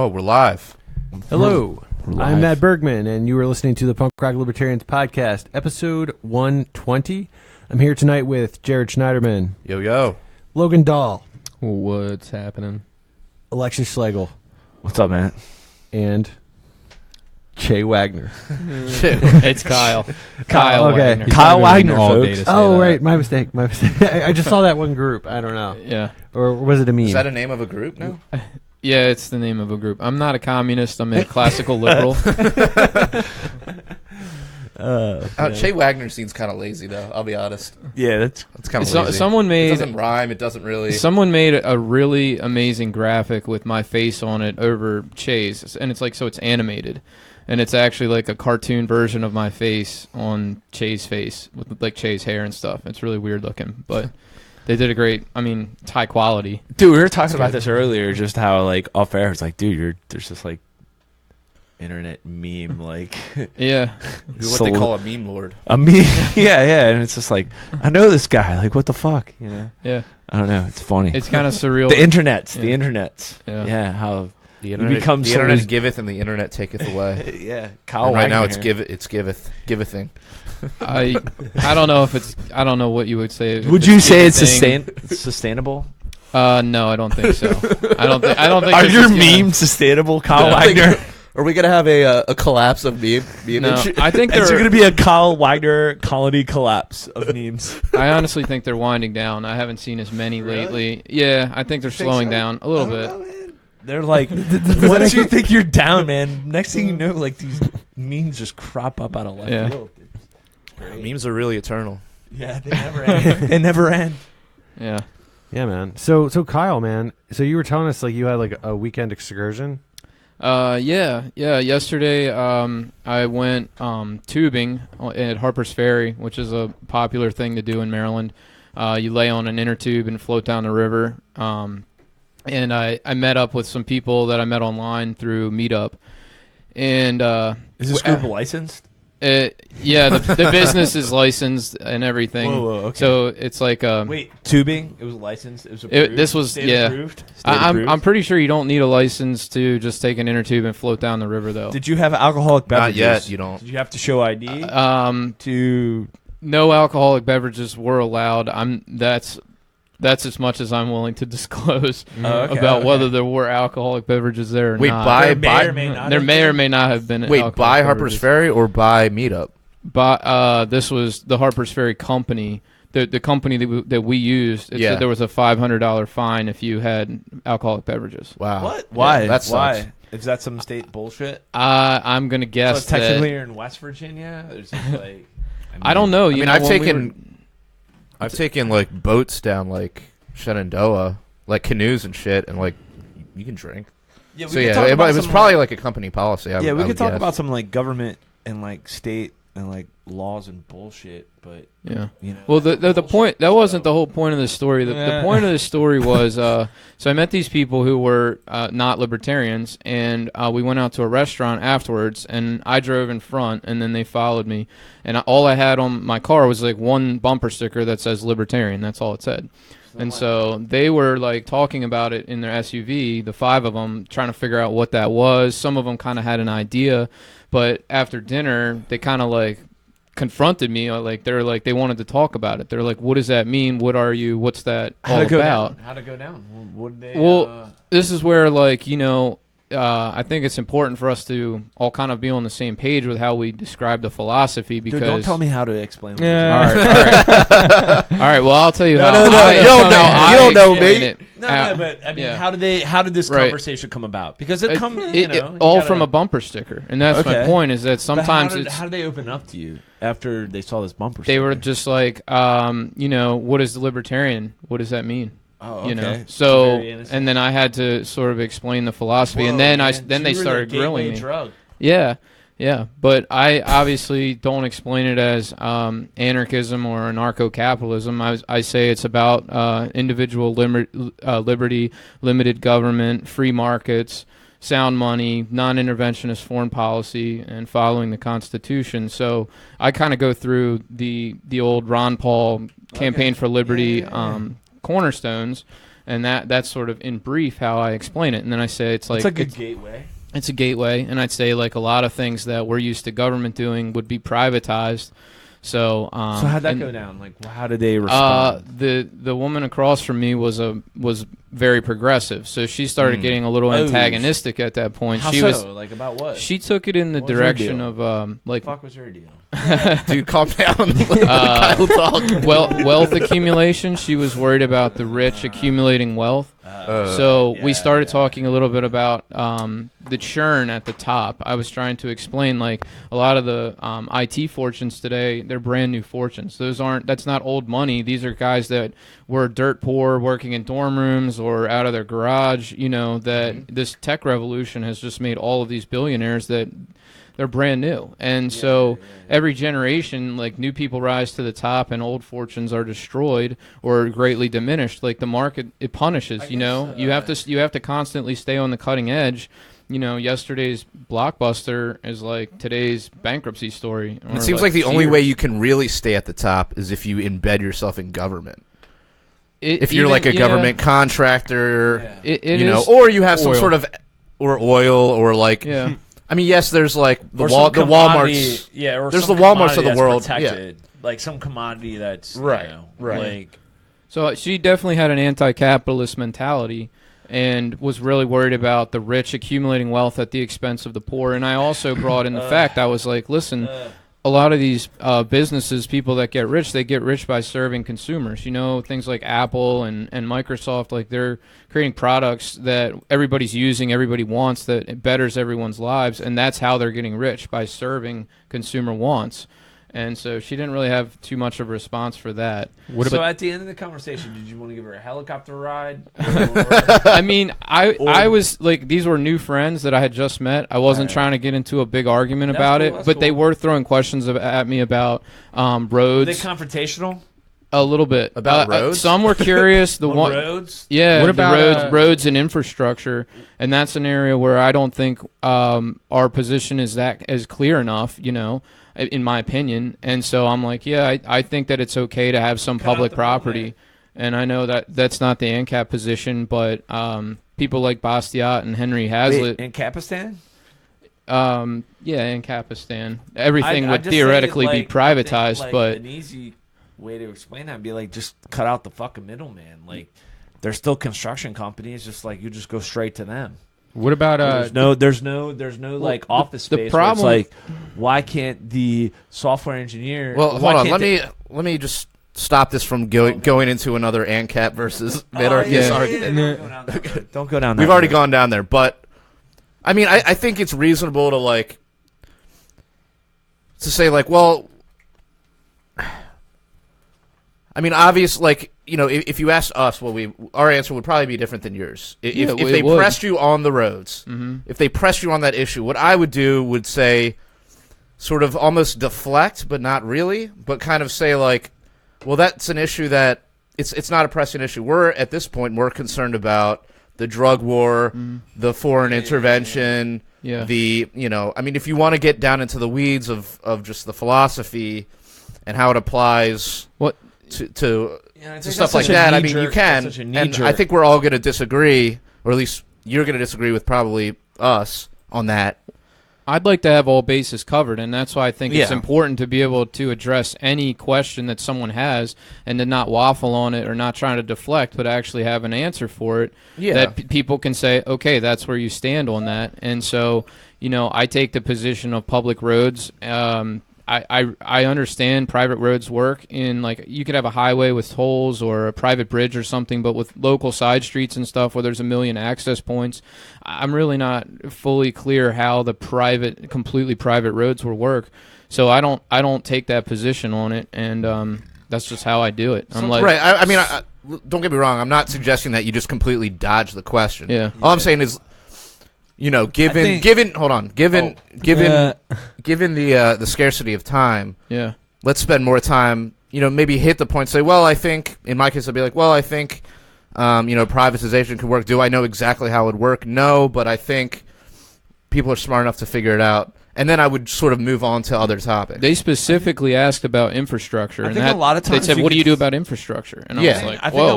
Oh, we're live. Hello, We're live. I'm Matt Bergman, and you are listening to the Punk Rock Libertarians Podcast, episode 120. I'm here tonight with Jared Schneiderman, Yo, yo. Logan Dahl, What's happening? Alexis Schlegel, What's up, man? and Jay Wagner. It's Kyle. Kyle okay. Wagner. Kyle Wagner, all folks. day to say Oh, that. right, my mistake. I just saw that one group. I don't know. Yeah. Or was it a meme? Is that a name of a group now? Yeah, it's the name of a group. I'm not a communist. I'm a classical liberal. Jay Wagner seems kind of lazy, though. I'll be honest. Yeah, that's kind of lazy. Someone It made doesn't rhyme. It doesn't really. someone made a really amazing graphic with my face on it over Chay's, and it's like so it's animated, and it's actually like a cartoon version of my face on Chay's face with like Chay's hair and stuff. It's really weird looking, but they did a great. I mean, it's high quality. dude. We were talking about this earlier, just how like off air. It's like, dude, there's this like internet meme, like Yeah. You're what they call a meme lord. a meme. yeah, and it's just like, I know this guy. Like, what the fuck, you know? Yeah. I don't know. It's funny. It's kind of surreal. the internets. Yeah. The internets. Yeah. Yeah, how The you internet, become the so internet many- giveth and the internet taketh away. yeah. Kyle And right now Wagner it's here. givething. I don't know if it's. I don't know what you would say. if Would you say it's thing. sustainable? No, I don't think so. I don't think. Are this your is gonna- memes sustainable, Kyle No. Wagner? Are we gonna have a collapse of meme? No, I think Is there they're. going to be a Kyle Wagner colony collapse of memes? I honestly think they're winding down. I haven't seen as many lately. Yeah, I think they're slowing down a little bit. They're like, once you think you're down, man, next thing you know, like these memes just crop up out of left Yeah. field. Memes are really eternal. Yeah, they never end. They never end. Yeah. Yeah, man. So Kyle, man. So you were telling us like you had like a weekend excursion. Yeah. Yesterday, I went tubing at Harper's Ferry, which is a popular thing to do in Maryland. You lay on an inner tube and float down the river. And I met up with some people that I met online through Meetup. And Is this group licensed? yeah, the business is licensed and everything. Whoa, okay. So it's like Wait, tubing? It was licensed? It was approved? this was State yeah. approved? State I'm approved? pretty sure you don't need a license to just take an inner tube and float down the river though. Did you have alcoholic Not beverages? yet. You don't. Did you have to show ID? To no alcoholic beverages were allowed. That's as much as I'm willing to disclose about whether there were alcoholic beverages there or Wait, not. There may or may not There have may been. or may not have been. Wait, alcoholic buy Harper's beverages. Ferry or buy Meetup? But this was the Harper's Ferry company. The company that we used. It Yeah. said there was a $500 fine if you had alcoholic beverages. Wow. What? Why? that sucks. Why? Is that some state bullshit? I'm gonna guess So technically that. you're in West Virginia? Or is it like, I don't know. I You mean, know, I've taken like boats down like Shenandoah, like canoes and shit, and like you can drink. Yeah, we So could yeah, talk it about was some, probably like a company policy. yeah, we I could would talk guess. about some like government and like state and like laws and bullshit, but Yeah. you know. Well, the bullshit, point that wasn't so- the whole point of the story. The Yeah. point of the story was so I met these people who were not libertarians, and we went out to a restaurant afterwards, and I drove in front, and then they followed me, and all I had on my car was like one bumper sticker that says libertarian. That's all it said. And so they were like talking about it in their SUV, the five of them, trying to figure out what that was. Some of them kind of had an idea, but after dinner, they kind of like confronted me. Like they're like they wanted to talk about it. They're like, "What does that mean? What are you? What's that all about?" How'd it go down? What did they, Well, this is where like I think it's important for us to all kind of be on the same page with how we describe the philosophy because dude, don't tell me how to explain. What Yeah. you're All right. All right. Well, I'll tell you how. no, I- you don't how know. I You don't know explain me. it. No, but I mean, yeah. how did this Right. conversation come about? Because it come, you know, you all gotta- from a bumper sticker, and that's my Okay. point. Is that But sometimes how did they open up to you after they saw this bumper? they were sticker? just like, what is the libertarian? What does that mean? Oh, okay. You know, It's so very innocent. and then I had to sort of explain the philosophy, and Whoa, then man. then So they you were started the grilling gateway me. drug. Yeah, but I obviously don't explain it as anarchism or anarcho-capitalism. I say it's about individual liberty, limited government, free markets, sound money, non-interventionist foreign policy, and following the Constitution. So I kind of go through the old Ron Paul Campaign for Liberty cornerstones. And that's sort of in brief how I explain it. And then I say it's like It's a good gateway. It's a gateway, and I'd say like a lot of things that we're used to government doing would be privatized. So how'd that go down? Like, how did they respond? The woman across from me was very progressive, so she started getting a little antagonistic at that point. How she so? was Like, about what? She took it in the What was her direction deal? of like. What the fuck was her deal? Dude, calm down. Kyle, talk. Wealth accumulation. She was worried about the rich accumulating wealth. So we started talking a little bit about the churn at the top. I was trying to explain like a lot of the IT fortunes today, they're brand new fortunes. That's not old money. These are guys that were dirt poor, working in dorm rooms or out of their garage. You know, that this tech revolution has just made all of these billionaires that they're brand new. And so every generation, like, new people rise to the top and old fortunes are destroyed or greatly diminished. Like, the market, it punishes, you know. You have to constantly stay on the cutting edge. You know, yesterday's Blockbuster is like today's bankruptcy story. It seems like the only way you can really stay at the top is if you embed yourself in government. If you're like a government contractor, or you have some sort of, or oil, or like, I mean, yes, there's like the Walmarts. Yeah, or there's some the Walmarts of the that's world. protected. Like some commodity that's right. Like, so she definitely had an anti-capitalist mentality and was really worried about the rich accumulating wealth at the expense of the poor. And I also brought in the fact, I was like, listen, a lot of these businesses, people that get rich, they get rich by serving consumers. You know, things like Apple and Microsoft, like they're creating products that everybody's using, everybody wants, that it betters everyone's lives, and that's how they're getting rich, by serving consumer wants. And so she didn't really have too much of a response for that. So at the end of the conversation, did you want to give her a helicopter ride? I mean, I was like, these were new friends that I had just met. I wasn't trying to get into a big argument about it, but they were throwing questions at me about roads. Were they confrontational? A little bit. About roads? Some were curious. Roads? Yeah, what about roads and infrastructure? And that's an area where I don't think our position is clear enough, you know, in my opinion. And so I'm like, I think that it's okay to have some public property. And I know that that's not the ANCAP position, but people like Bastiat and Henry Hazlitt. In Capistan? In Capistan. Everything would theoretically be privatized, but an easy way to explain that would be like, just cut out the fucking middleman. Like, they're still construction companies, just like you just go straight to them. What about there's no like office space. The problem, where it's like, why can't the software engineer? Well, hold on. Let me just stop this from going into another ANCAP versus minarchist argument. Don't go down there. We've already gone down there, but I mean, I think it's reasonable to say like, well, I mean, obvious, like, you know, if you asked us, our answer would probably be different than yours. If they pressed you on the roads, if they pressed you on that issue, what I would do would say, sort of almost deflect, but not really, but kind of say like, well, that's an issue that it's not a pressing issue. We're at this point more concerned about the drug war, the foreign intervention, the, you know, I mean, if you want to get down into the weeds of just the philosophy and how it applies to stuff like that, I mean, you can, and I think we're all going to disagree, or at least you're going to disagree with probably us on that. I'd like to have all bases covered, and that's why I think it's important to be able to address any question that someone has and to not waffle on it or not trying to deflect, but actually have an answer for it that people can say, okay, that's where you stand on that. And so, you know, I take the position of public roads. I understand private roads work in, like, you could have a highway with tolls or a private bridge or something, but with local side streets and stuff where there's a million access points, I'm really not fully clear how the completely private roads will work. So I don't take that position on it, and that's just how I do it. I'm like, right. I mean, don't get me wrong. I'm not suggesting that you just completely dodge the question. Yeah. All I'm saying is, you know, given the scarcity of time, let's spend more time, you know, maybe hit the point, say, well, I think, in my case, I'd be like, well, I think, you know, privatization could work. Do I know exactly how it would work? No, but I think people are smart enough to figure it out. and then I would sort of move on to other topics. They specifically asked about infrastructure. I think a lot of times they said, "What do you do about infrastructure?" And I was like, I think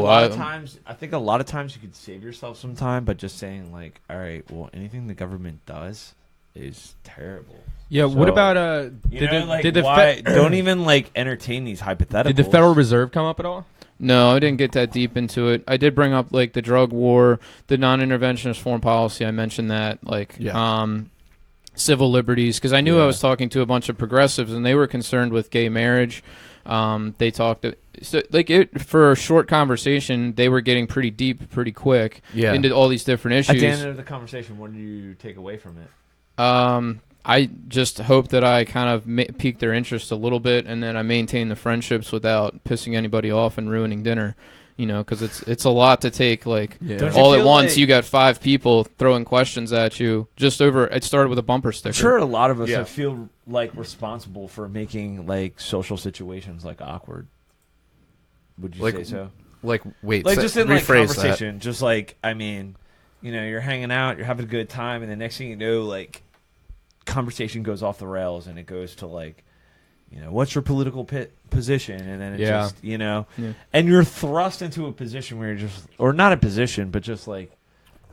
a lot of times you could save yourself some time by just saying like, "All right, well, anything the government does is terrible." Yeah. So, what about don't even like entertain these hypotheticals. Did the Federal Reserve come up at all? No, I didn't get that deep into it. I did bring up like the drug war, the non-interventionist foreign policy. I mentioned that, civil liberties, because I knew I was talking to a bunch of progressives, and they were concerned with gay marriage. They talked for a short conversation. They were getting pretty deep, pretty quick into all these different issues. At the end of the conversation, what did you take away from it? I just hope that I kind of piqued their interest a little bit, and then I maintain the friendships without pissing anybody off and ruining dinner. Because it's a lot to take. Like all at once, you got 5 people throwing questions at you. It started with a bumper sticker. I'm sure a lot of us feel like responsible for making like social situations like awkward. Would you say so? Like wait, like just in like that. conversation, just like you're hanging out, you're having a good time, and the next thing you know, like conversation goes off the rails, and it goes to like, what's your political position? And then it just, and you're thrust into a position where you're just, or not a position, but just like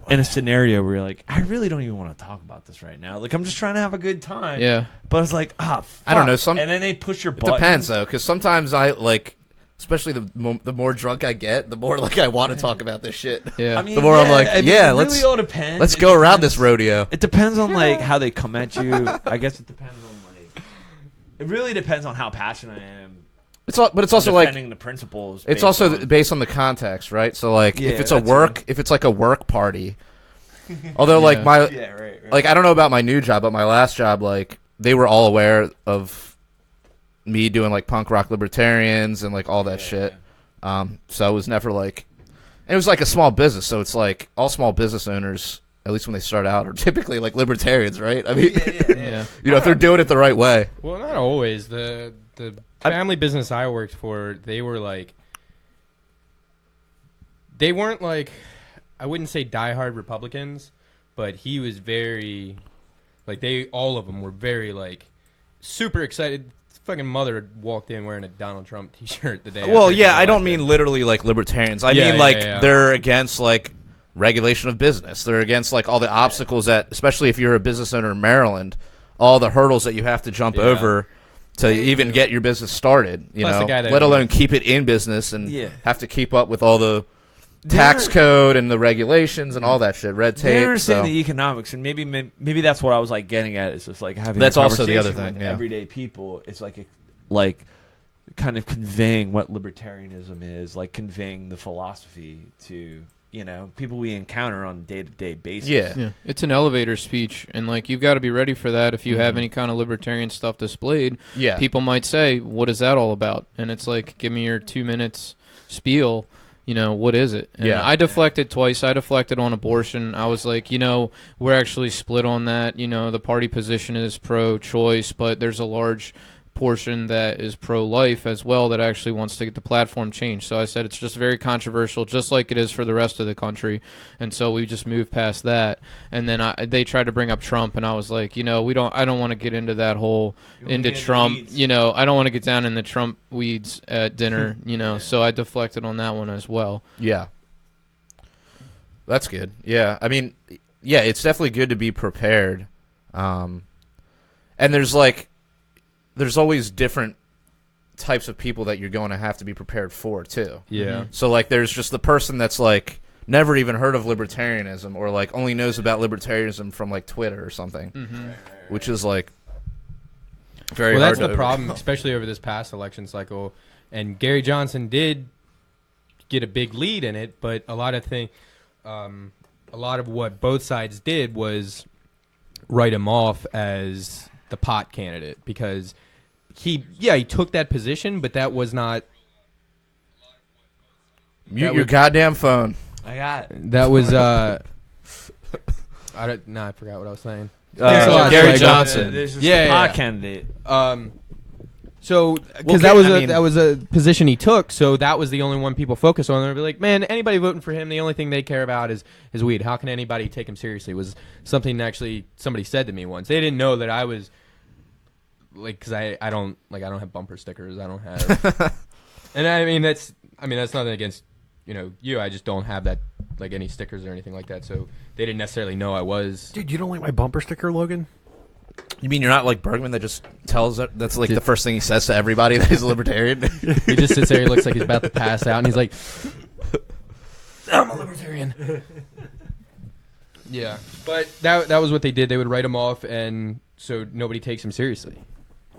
in a scenario where you're like, I really don't even want to talk about this right now. Like, I'm just trying to have a good time. Yeah. But it's like, fuck. I don't know. And then they push your button. It depends, though, because sometimes I, like, especially the more drunk I get, the more, like, I want to talk about this shit. Yeah. I mean, the more I'm like, it let's really all depends. Let's go around this rodeo. It depends on, like, how they come at you. I guess it depends on, like, it really depends on how passionate I am. But it's also like defending the principles. It's also based on the context, right? So like, if it's like a work party. Although like right. Like I don't know about my new job, but my last job, like they were all aware of me doing like Punk Rock Libertarians and like all that shit. So it was never like, and it was like a small business, so it's like all small business owners, at least when they start out, are typically like libertarians, right? I mean, if they're doing it the right way. Well, not always. The family business I worked for, they weren't like, I wouldn't say diehard Republicans, but he was very, like, all of them were very, like, super excited. His fucking mother walked in wearing a Donald Trump t-shirt the day. Well, I don't mean literally like libertarians. I mean like they're against like regulation of business. They're against like all the obstacles that, especially if you're a business owner in Maryland, all the hurdles that you have to jump over to even get your business started, let alone keep it in business and have to keep up with all the tax code and the regulations and all that shit, red tape. They understand the economics, and maybe that's what I was like getting at. It's just like having that's a also the other conversation thing. with everyday people. It's like kind of conveying what libertarianism is, like conveying the philosophy to people we encounter on a day-to-day basis. Yeah. It's an elevator speech, and like you've got to be ready for that. If you have any kind of libertarian stuff displayed, people might say, "What is that all about?" And it's like, "Give me your 2 minutes spiel. What is it?" And I deflected twice. I deflected on abortion. I was like, we're actually split on that. The party position is pro-choice, but there's a large portion that is pro-life as well that actually wants to get the platform changed. So I said it's just very controversial, just like it is for the rest of the country. And so we just moved past that. And then they tried to bring up Trump, and I was like, I don't want to get into that whole into Trump. I don't want to get down in the Trump weeds at dinner. So I deflected on that one as well. Yeah, that's good. Yeah, I mean, it's definitely good to be prepared. And there's always different types of people that you're going to have to be prepared for, too. Yeah. So, like, there's just the person that's, like, never even heard of libertarianism or, like, only knows about libertarianism from, like, Twitter or something, which is, like, very hard to that's the problem, especially over this past election cycle. And Gary Johnson did get a big lead in it, but a lot of what both sides did was write him off as the pot candidate because he took that position, but that was not. Mute your goddamn phone. I got it. That was I forgot what I was saying. Gary Johnson. The pot candidate. So because that was a position he took, so that was the only one people focus on. They'd be like, man, anybody voting for him, the only thing they care about is weed. How can anybody take him seriously? Was something actually somebody said to me once. They didn't know that I was like, because I don't have bumper stickers. I don't have, and I mean that's nothing against you. I just don't have that, like, any stickers or anything like that. So they didn't necessarily know I was. Dude, you don't like my bumper sticker, Logan? You mean you're not like Bergman that just tells it? That's like the first thing he says to everybody that he's a libertarian. He just sits there. He looks like he's about to pass out, and he's like, "I'm a libertarian." Yeah, but that was what they did. They would write him off, and so nobody takes him seriously.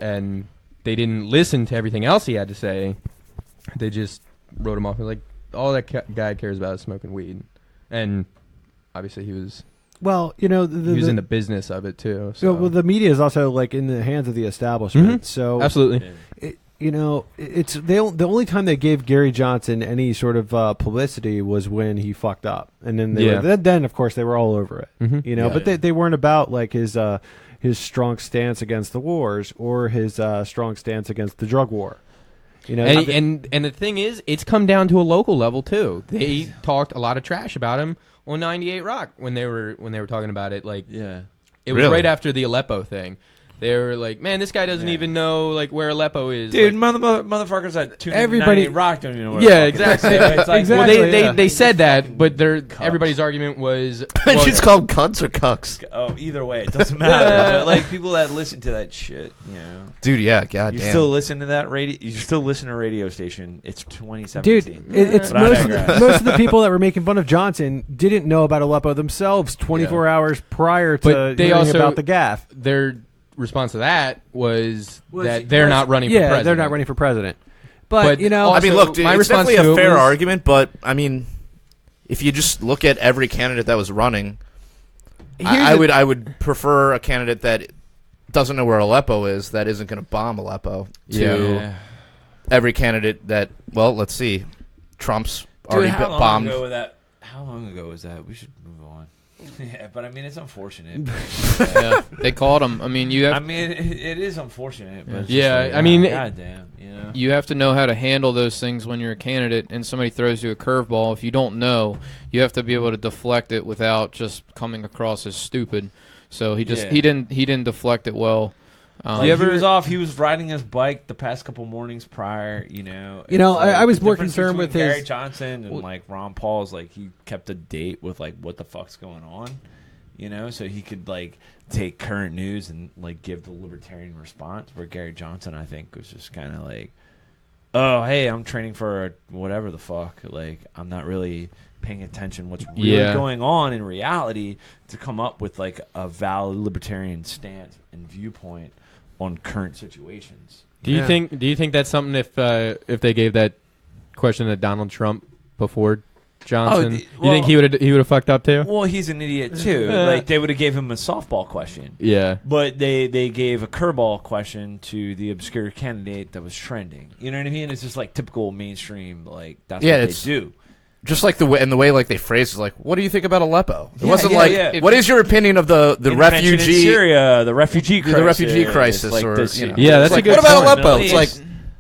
And they didn't listen to everything else he had to say. They just wrote him off. Like, all that guy cares about is smoking weed, and obviously he was. Well, he was in the business of it too. So. Well, the media is also like in the hands of the establishment. So absolutely, it's the only time they gave Gary Johnson any sort of publicity was when he fucked up, and then then of course they were all over it. But they weren't about like his strong stance against the wars or his strong stance against the drug war. And the thing is, it's come down to a local level too. They talked a lot of trash about him on 98 Rock when they were talking about it. Like, it was right after the Aleppo thing. They were like, "Man, this guy doesn't even know like where Aleppo is." Dude, like, motherfuckers that everybody Rock don't even know where. Yeah, exactly. It's like, exactly. Well, they said that, but everybody's argument was It's called cunts or cucks. Oh, either way, it doesn't matter. But like people that listen to that shit, Dude, yeah, god you damn. still listen to that radio. You still listen to a radio station. It's 2017. Dude, it's most of the people that were making fun of Johnson didn't know about Aleppo themselves 24 hours prior to hearing about the gaffe. Their response to that was that they're not running for president. Yeah, they're not running for president. But I mean, look, dude, my it's response definitely a to fair it was, argument, but I mean, if you just look at every candidate that was running, I would prefer a candidate that doesn't know where Aleppo is, that isn't going to bomb Aleppo, to every candidate that, well, let's see, Trump's already bombed. How long ago was that? We should move on. Yeah, but I mean, it's unfortunate. Yeah, they called him. I mean, it is unfortunate. But goddamn, you you have to know how to handle those things when you're a candidate and somebody throws you a curveball. If you don't know, you have to be able to deflect it without just coming across as stupid. So he didn't deflect it well. He was off. He was riding his bike the past couple mornings prior. I was more concerned with Gary Johnson and like Ron Paul's. Like he kept a date with like what the fuck's going on, so he could like take current news and like give the libertarian response. Where Gary Johnson, I think, was just kind of like, oh hey, I'm training for whatever the fuck. Like I'm not really paying attention what's really going on in reality to come up with like a valid libertarian stance and viewpoint on current situations. Do you think that's something if they gave that question to Donald Trump before Johnson, you think he would have fucked up too? Well, he's an idiot too. Like they would have gave him a softball question. Yeah. But they gave a curveball question to the obscure candidate that was trending. You know what I mean? It's just like typical mainstream, like that's what they do. Just like the way like they phrased it, like, what do you think about Aleppo? It wasn't what is your opinion of the refugee in Syria, the refugee crisis, like or this, that's it's a like, good what about point. Aleppo? It's like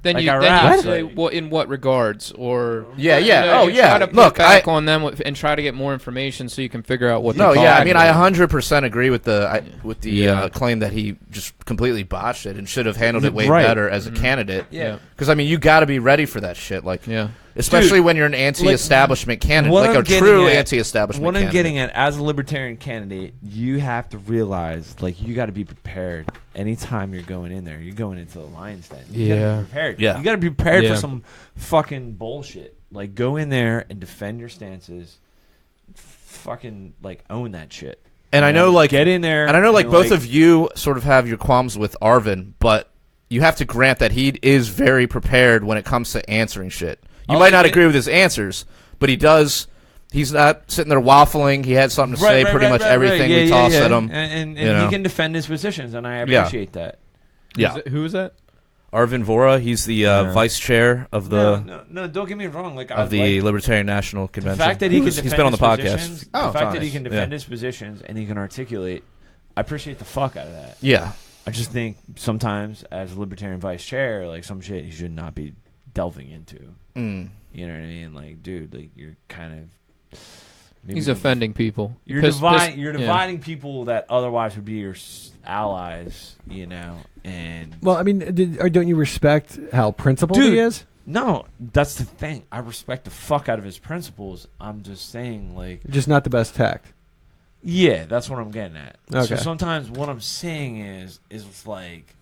then like you Iraq, say, well, in what regards, or try to put back on them and try to get more information so you can figure out what. I mean, I 100% agree with the claim that he just completely botched it and should have handled it way better as a candidate. Yeah, because I mean, you got to be ready for that shit. Like, especially when you're an anti-establishment candidate, like a true anti-establishment. What I'm getting at, as a libertarian candidate, you have to realize, like, you got to be prepared. Anytime you're going in there, you're going into the lion's den. You gotta be prepared. Yeah, you got to be prepared for some fucking bullshit. Like, go in there and defend your stances. Fucking like own that shit. And I know, like, get in there. And I know, like, both of you sort of have your qualms with Arvin, but you have to grant that he is very prepared when it comes to answering shit. You might not agree with his answers, but he does. He's not sitting there waffling. He had something to say pretty much everything we toss at him. And he can defend his positions, and I appreciate that. Yeah. Who is that? Arvin Vohra. He's the vice chair of the no, don't get me wrong. Like of the Libertarian National Convention. The fact that he can he's been on the podcast. The fact that he can defend his positions and he can articulate, I appreciate the fuck out of that. Yeah. I just think sometimes as a Libertarian vice chair, like some shit he should not be delving into. You know what I mean? Like, dude, like you're kind of He's offending people. You're dividing people that otherwise would be your allies, you know. And well, I mean, don't you respect how principled he is? No, that's the thing. I respect the fuck out of his principles. I'm just saying, like, just not the best tact. Yeah, that's what I'm getting at. Okay. So sometimes what I'm saying is like,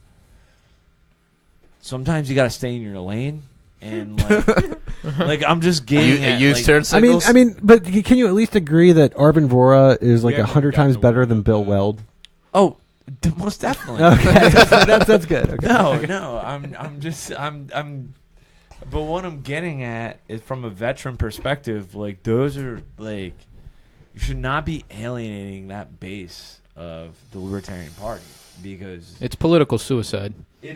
sometimes you got to stay in your lane. And like I'm just getting at, use turn signals. I mean, but can you at least agree that Arvin Vora is like 100 times better than Bill Weld? Oh, most definitely. Okay, that's good. Okay. No, I'm. But what I'm getting at is from a veteran perspective. Like those are like, you should not be alienating that base of the Libertarian Party because it's political suicide. It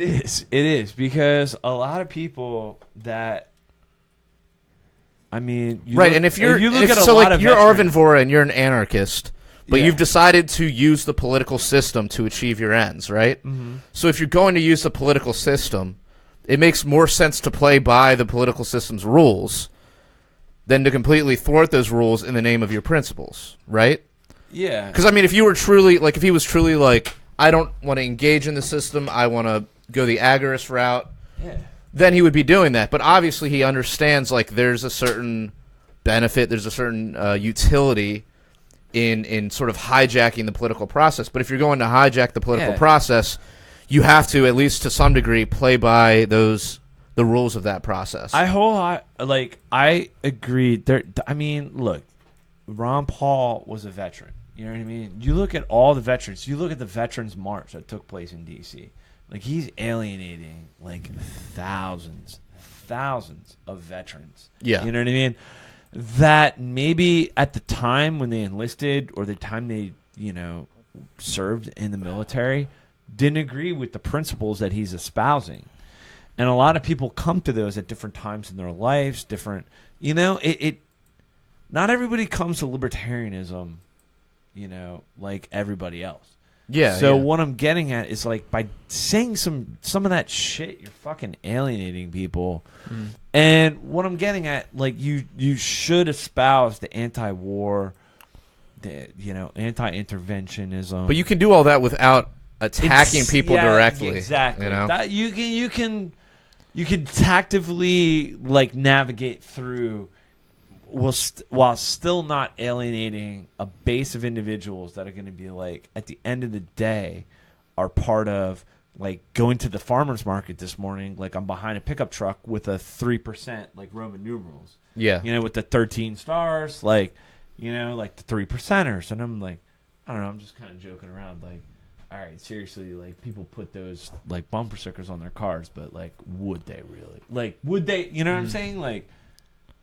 is because a lot of people that, I mean, right, and if you're Arvin Vora and you're an anarchist, but you've decided to use the political system to achieve your ends, right? Mm-hmm. So if you're going to use the political system, it makes more sense to play by the political system's rules than to completely thwart those rules in the name of your principles, right? Yeah. Because I mean, if he was truly like, I don't want to engage in the system, I want to go the agorist route, then he would be doing that. But obviously he understands like there's a certain benefit, there's a certain utility in sort of hijacking the political process. But if you're going to hijack the political process, you have to, at least to some degree, play by the rules of that process. I agree. I mean, look, Ron Paul was a veteran. You know what I mean? You look at all the veterans. You look at the Veterans March that took place in D.C. Like, he's alienating, like, thousands of veterans. Yeah. You know what I mean? That maybe at the time when they enlisted or the time they, you know, served in the military, didn't agree with the principles that he's espousing. And a lot of people come to those at different times in their lives, different, you know, not everybody comes to libertarianism, you know, like everybody else. Yeah. So what I'm getting at is like by saying some of that shit, you're fucking alienating people. Mm. And what I'm getting at, like you should espouse the anti-war, the anti-interventionism. But you can do all that without attacking people directly. Exactly. You know? That you can tactively like navigate through while still not alienating a base of individuals that are going to be like, at the end of the day, are part of like going to the farmer's market this morning. Like, I'm behind a pickup truck with a 3% like Roman numerals. Yeah. You know, with the 13 stars, like, you know, like the 3%ers. And I'm like, I don't know, I'm just kind of joking around. Like, all right, seriously, like, people put those like bumper stickers on their cars, but like, would they really? Like, would they? You know what I'm saying? Like,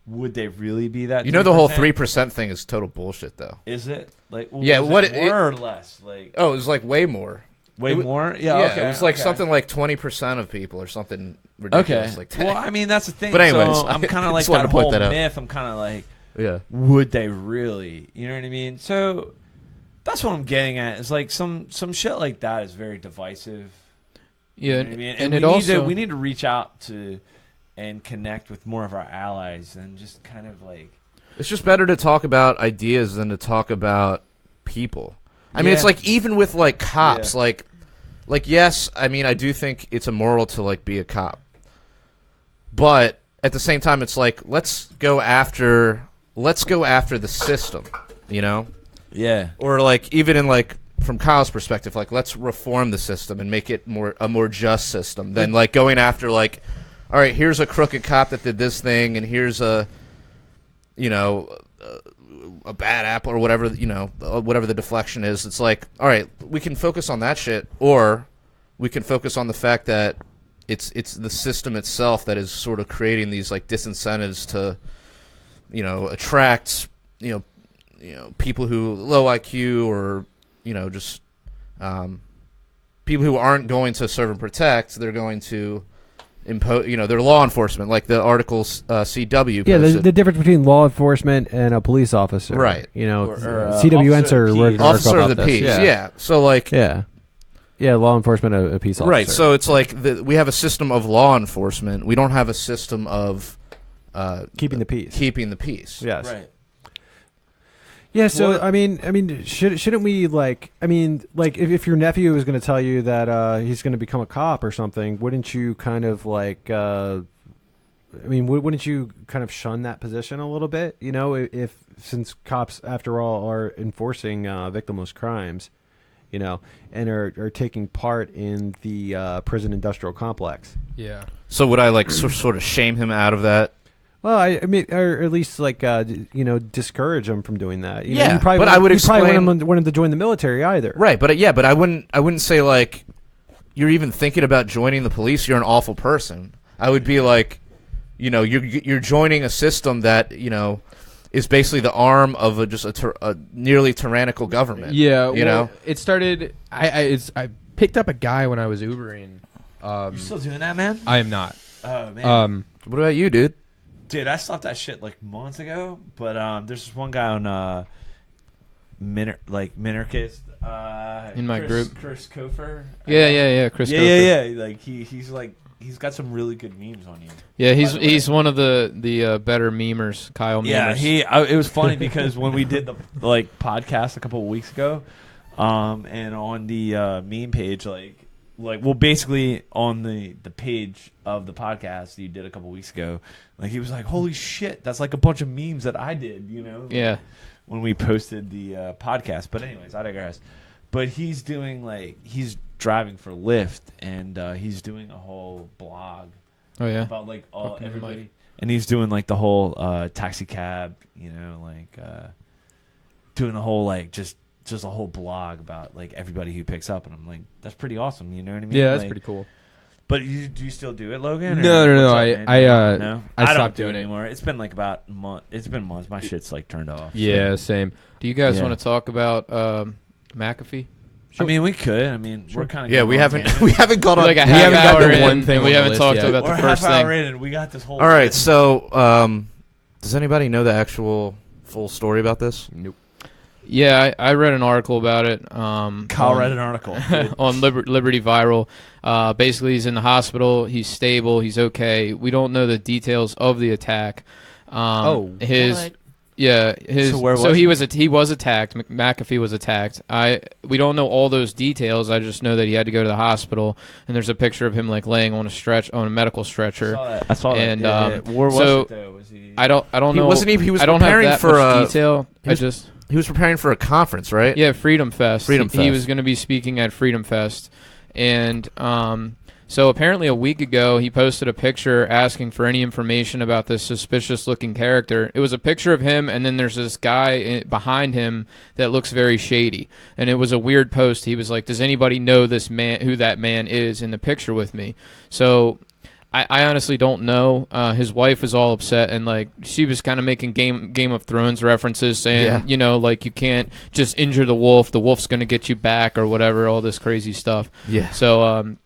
would they really be that? You know, the whole 3% thing is total bullshit, though. Is it? Like, well, yeah, what more or less? Like, oh, it was like way more. Way more? Yeah, okay. It was like something like 20% of people or something ridiculous. Okay. Like, well, I mean, that's the thing. But anyways, so I'm kind of like that whole myth. I'm kind of like, yeah, would they really? You know what I mean? So that's what I'm getting at. It's like some shit like that is very divisive. Yeah, you know what I mean? And we need to reach out to and connect with more of our allies and just kind of like, it's just better to talk about ideas than to talk about people. I mean, it's like, even with like cops, like yes, I mean, I do think it's immoral to like be a cop, but at the same time, it's like, let's go after the system, you know? Yeah. Or like, even in like, from Kyle's perspective, like, let's reform the system and make it a more just system than like going after like, all right, here's a crooked cop that did this thing, and here's a bad apple or whatever, you know, whatever the deflection is. It's like, all right, we can focus on that shit, or we can focus on the fact that it's the system itself that is sort of creating these like disincentives to, you know, attract, you know, people who low IQ or, you know, just people who aren't going to serve and protect. They're going to impose, you know, they're law enforcement, like the articles CW. Yeah, the difference between law enforcement and a police officer, right? You know, CW answer officer of the peace. Yeah. So like, yeah, law enforcement, a peace officer. Right. So it's like we have a system of law enforcement. We don't have a system of keeping the peace. Keeping the peace. Yes. Right. Yeah, so I mean, shouldn't we if your nephew is going to tell you that he's going to become a cop or something, wouldn't you kind of wouldn't you kind of shun that position a little bit? You know, since cops, after all, are enforcing victimless crimes, you know, and are taking part in the prison industrial complex. Yeah. So would I sort of shame him out of that? Well, I mean, or at least discourage him from doing that. You yeah, know, but I would explain. Probably wouldn't want him to join the military either. Right, but I wouldn't say like you're even thinking about joining the police. You're an awful person. I would be like, you know, you're joining a system that is basically the arm of a nearly tyrannical government. Yeah, you know, it started. I picked up a guy when I was Ubering. You're still doing that, man? I am not. Oh man. What about you, dude? Dude, I stopped that shit like months ago, but there's this one guy on Minarchist in my group, Chris Kofer. Yeah, Chris. Yeah. Like he's got some really good memes on you. Yeah, he's one of the better memers, Kyle. Yeah, memers. It was funny because when we did the podcast a couple of weeks ago, and on the meme page, basically on the page of the podcast that you did a couple weeks ago, he was like, holy shit, that's like a bunch of memes that I did, you know? Yeah. When we posted the podcast. But anyways, I digress. But he's doing he's driving for Lyft, and he's doing a whole blog. Oh yeah. About everybody. And he's doing the whole taxi cab, you know, doing a whole just a whole blog about everybody who picks up, and I'm like, that's pretty awesome, you know what I mean? Yeah, that's pretty cool. But do you still do it, Logan? No. I stopped doing it anymore. It's been about a month. It's been months. My shit's turned off. Yeah, same. Do you guys want to talk about McAfee? Sure. I mean, we could. I mean, we're kind of we haven't gone on like a we haven't half got hour the one in, thing and we on the haven't list talked yet. about We're the first half hour thing. in, and we got this whole. All right, so does anybody know the actual full story about this? Nope. Yeah, I read an article about it. Kyle read an article on Liberty Viral. Basically, he's in the hospital. He's stable. He's okay. We don't know the details of the attack. What? Yeah, So he was attacked. McAfee was attacked. We don't know all those details. I just know that he had to go to the hospital, and there's a picture of him laying on a medical stretcher. I saw that. And Where was it though? Was he? I don't know. Wasn't he? He was I don't preparing have that for much detail. He was preparing for a conference, right? Yeah, Freedom Fest. Freedom He Fest. was going to be speaking at Freedom Fest, and so apparently a week ago he posted a picture asking for any information about this suspicious-looking character. It was a picture of him, and then there's this guy behind him that looks very shady. And it was a weird post. He was like, "Does anybody know this man? Who that man is in the picture with me?" So I honestly don't know. His wife was all upset, and she was kind of making Game of Thrones references, saying, you can't just injure the wolf. The wolf's going to get you back, or whatever. All this crazy stuff. Yeah. So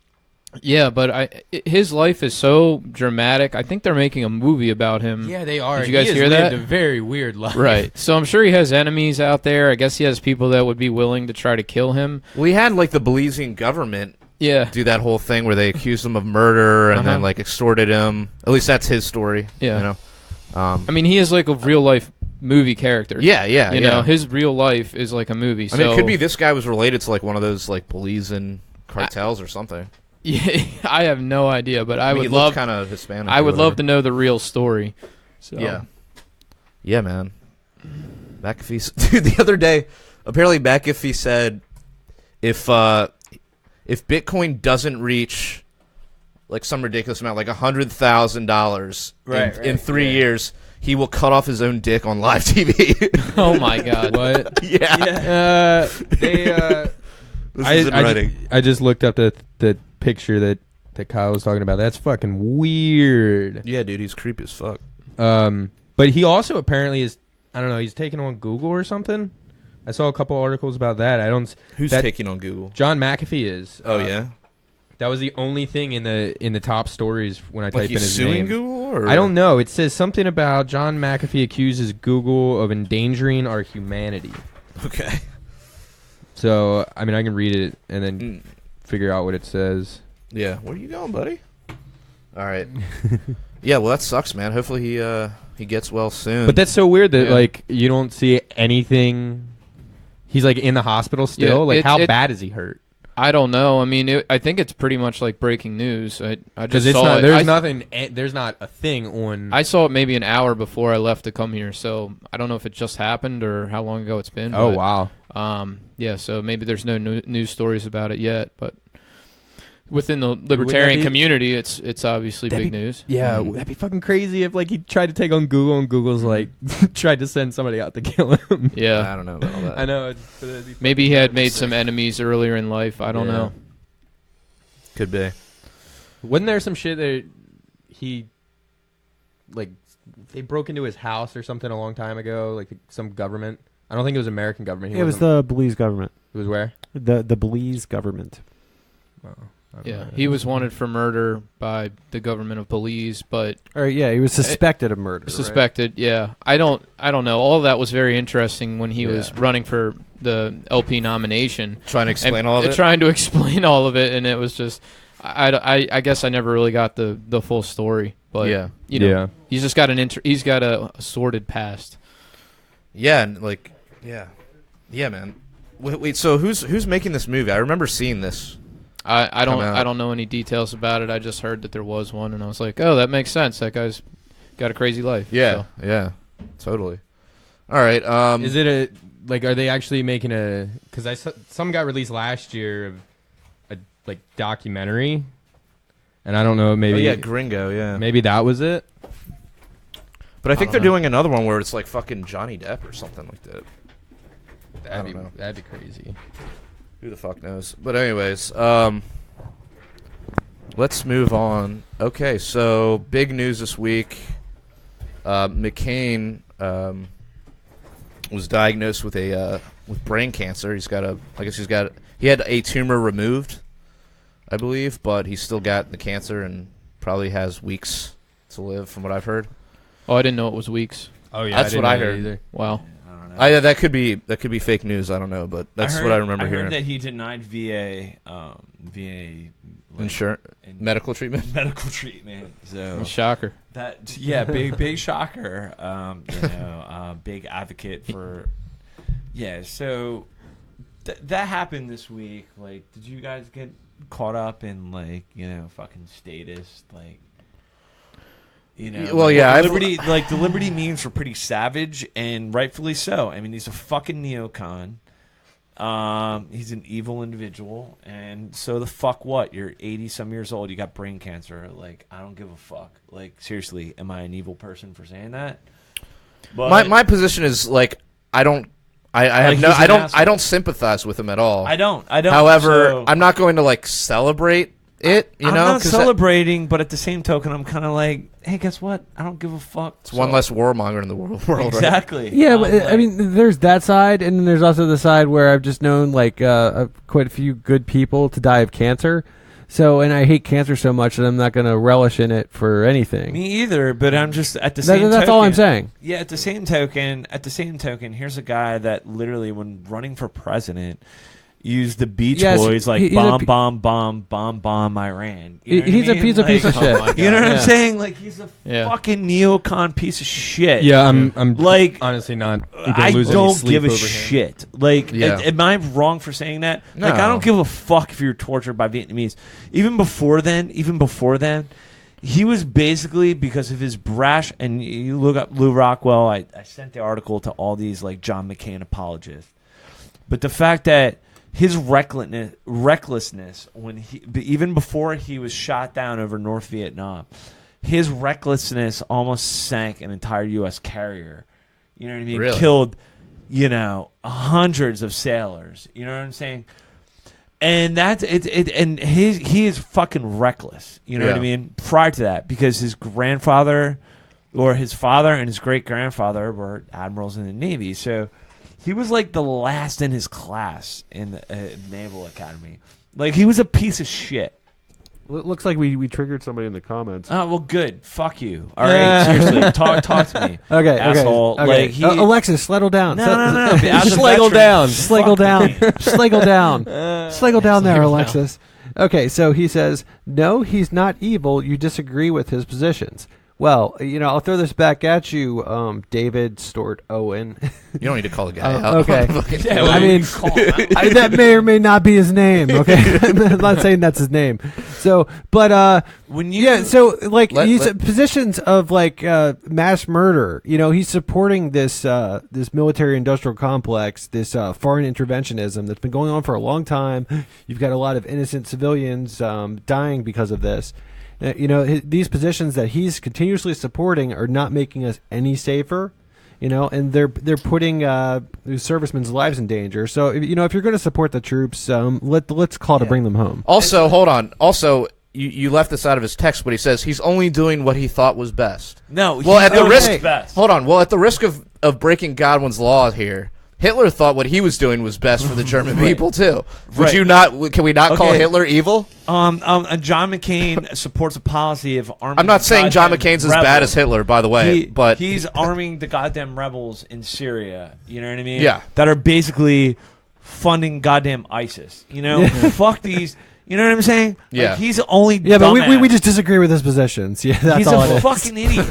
yeah, but his life is so dramatic. I think they're making a movie about him. Yeah, they are. Did you guys he hear has that? lived a very weird life. Right. So I'm sure he has enemies out there. I guess he has people that would be willing to try to kill him. Well, he had the Belizean government do that whole thing where they accused him of murder and then extorted him. At least that's his story. Yeah. You know? I mean, he is a real life movie character. Yeah. You know, his real life is a movie. I mean, it could be this guy was related to one of those Belizean cartels or something. Yeah, I have no idea, but I would he love kind of Hispanic. I would love to know the real story. So. Yeah, man. McAfee, dude. The other day, apparently McAfee said if Bitcoin doesn't reach some ridiculous amount, $100,000 in 3 years, he will cut off his own dick on live TV. Oh my God! What? Yeah. This is in writing. I just looked up the picture that Kyle was talking about. That's fucking weird. Yeah, dude, he's creepy as fuck. But he also apparently is. I don't know. He's taken on Google or something. I saw a couple articles about that. Who's taking on Google? John McAfee is. Oh yeah. That was the only thing in the top stories when I typed in his suing name. Google? Or? I don't know. It says something about John McAfee accuses Google of endangering our humanity. Okay. So I mean, I can read it and then figure out what it says. Yeah. Where are you going, buddy? All right. Yeah. Well, that sucks, man. Hopefully he he gets well soon. But that's so weird that like you don't see anything. He's like in the hospital still. How bad is he hurt? I don't know. I mean, I think it's pretty much like breaking news. I just it's saw not, it. There's nothing. There's not a thing on. I saw it maybe an hour before I left to come here, so I don't know if it just happened or how long ago it's been. Oh but, wow. Yeah. So maybe there's no news stories about it yet, but within the libertarian community, it's obviously big news. Yeah, that'd be fucking crazy if like he tried to take on Google and Google's like tried to send somebody out to kill him. Yeah, I don't know about all that. I know. Maybe he had made some enemies earlier in life. I don't know. Could be. Wasn't there some shit that he like they broke into his house or something a long time ago? Like some government. I don't think it was American government. It was the Belize government. It was where? The Belize government. Oh. Yeah, he was wanted for murder by the government of Belize, but he was suspected of murder. Suspected, right? Yeah. I don't know. All of that was very interesting when he was running for the LP nomination, trying to explain all of it. Trying to explain all of it, and it was just, I guess I never really got the full story, but you know, he's just got he's got a sordid past. Yeah, and yeah, man. Wait, so who's making this movie? I remember seeing this. I don't know any details about it. I just heard that there was one, and I was like, oh, that makes sense. That guy's got a crazy life. Yeah, so. Yeah, totally. All right. Is it are they actually making a? Because some got released last year of a documentary, and I don't know, maybe Gringo. Yeah, maybe that was it. But I think they're doing another one where it's like fucking Johnny Depp or something like that. That'd be crazy. Who the fuck knows? But anyways, let's move on. Okay, so big news this week. McCain was diagnosed with with brain cancer. He had a tumor removed, I believe, but he's still got the cancer and probably has weeks to live, from what I've heard. Oh, I didn't know it was weeks. Oh yeah, that's what I heard. Either. Wow. That could be fake news. I don't know, but that's what I remember hearing. I heard that he denied VA insurance, medical treatment. Medical treatment. So shocker. Big shocker. Big advocate for. Yeah, so that happened this week. Like, did you guys get caught up in fucking status like? Well, yeah, the Liberty memes were pretty savage, and rightfully so. I mean, he's a fucking neocon. He's an evil individual, and so the fuck what? You're 80-some years old, you got brain cancer. Like, I don't give a fuck. Like, seriously, am I an evil person for saying that? But my position is like I don't sympathize with him at all. I don't. However, I'm not going to celebrate it. I'm not celebrating, but at the same token, I'm kind of like, hey, guess what? I don't give a fuck. It's one less warmonger in the world. Exactly. Right? Yeah, but I mean, there's that side, and then there's also the side where I've just known quite a few good people to die of cancer. So, and I hate cancer so much that I'm not going to relish in it for anything. Me either, but I'm just at the same token. That's all I'm saying. Yeah, at the same token, here's a guy that literally, when running for president, used the Beach Boys bomb Iran. He's a piece of shit. You know what I'm saying? Like, he's a fucking neocon piece of shit. Yeah, I'm like, honestly not. I don't give a shit. Like, am I wrong for saying that? No. Like, I don't give a fuck if you're tortured by Vietnamese. Even before then, he was basically, because of his brash, and you look up Lou Rockwell. I sent the article to all these John McCain apologists, but the fact that his recklessness when even before he was shot down over North Vietnam, his recklessness almost sank an entire U.S. carrier. You know what I mean? Really? Killed, hundreds of sailors. You know what I'm saying? And that's it. And he is fucking reckless. You know what I mean? Prior to that, because his grandfather, or his father, and his great grandfather were admirals in the Navy, so. He was like the last in his class in the Naval Academy. Like, he was a piece of shit. Well, it looks like we triggered somebody in the comments. Oh, well, good. Fuck you. All right, seriously. Talk to me. Okay, asshole. Okay. Like, Alexis, settle down. No. Slaggle down. Slaggle down there, Alexis. Okay, so he says, no, he's not evil. You disagree with his positions. Well, I'll throw this back at you, David Stort Owen. You don't need to call the guy out. Okay. Yeah, I mean, that may or may not be his name. Okay, I'm not saying that's his name. So, but he's positions of mass murder. He's supporting this military-industrial complex, this foreign interventionism that's been going on for a long time. You've got a lot of innocent civilians dying because of this. These positions that he's continuously supporting are not making us any safer. And they're putting servicemen's lives in danger. So, if you're going to support the troops, let's call to bring them home. Also, hold on. Also, you left this out of his text, but he says he's only doing what he thought was best. No, well, at the risk. Hold on. Well, at the risk of breaking Godwin's law here, Hitler thought what he was doing was best for the German people too. Would you not? Can we not call Hitler evil? John McCain supports a policy of arming. I'm not saying John McCain's as bad as Hitler, by the way, but he's arming the goddamn rebels in Syria. You know what I mean? Yeah. That are basically funding goddamn ISIS. Fuck these. You know what I'm saying? Yeah. He's only. Yeah, but we just disagree with his positions. Yeah, that's all it is. He's a fucking idiot.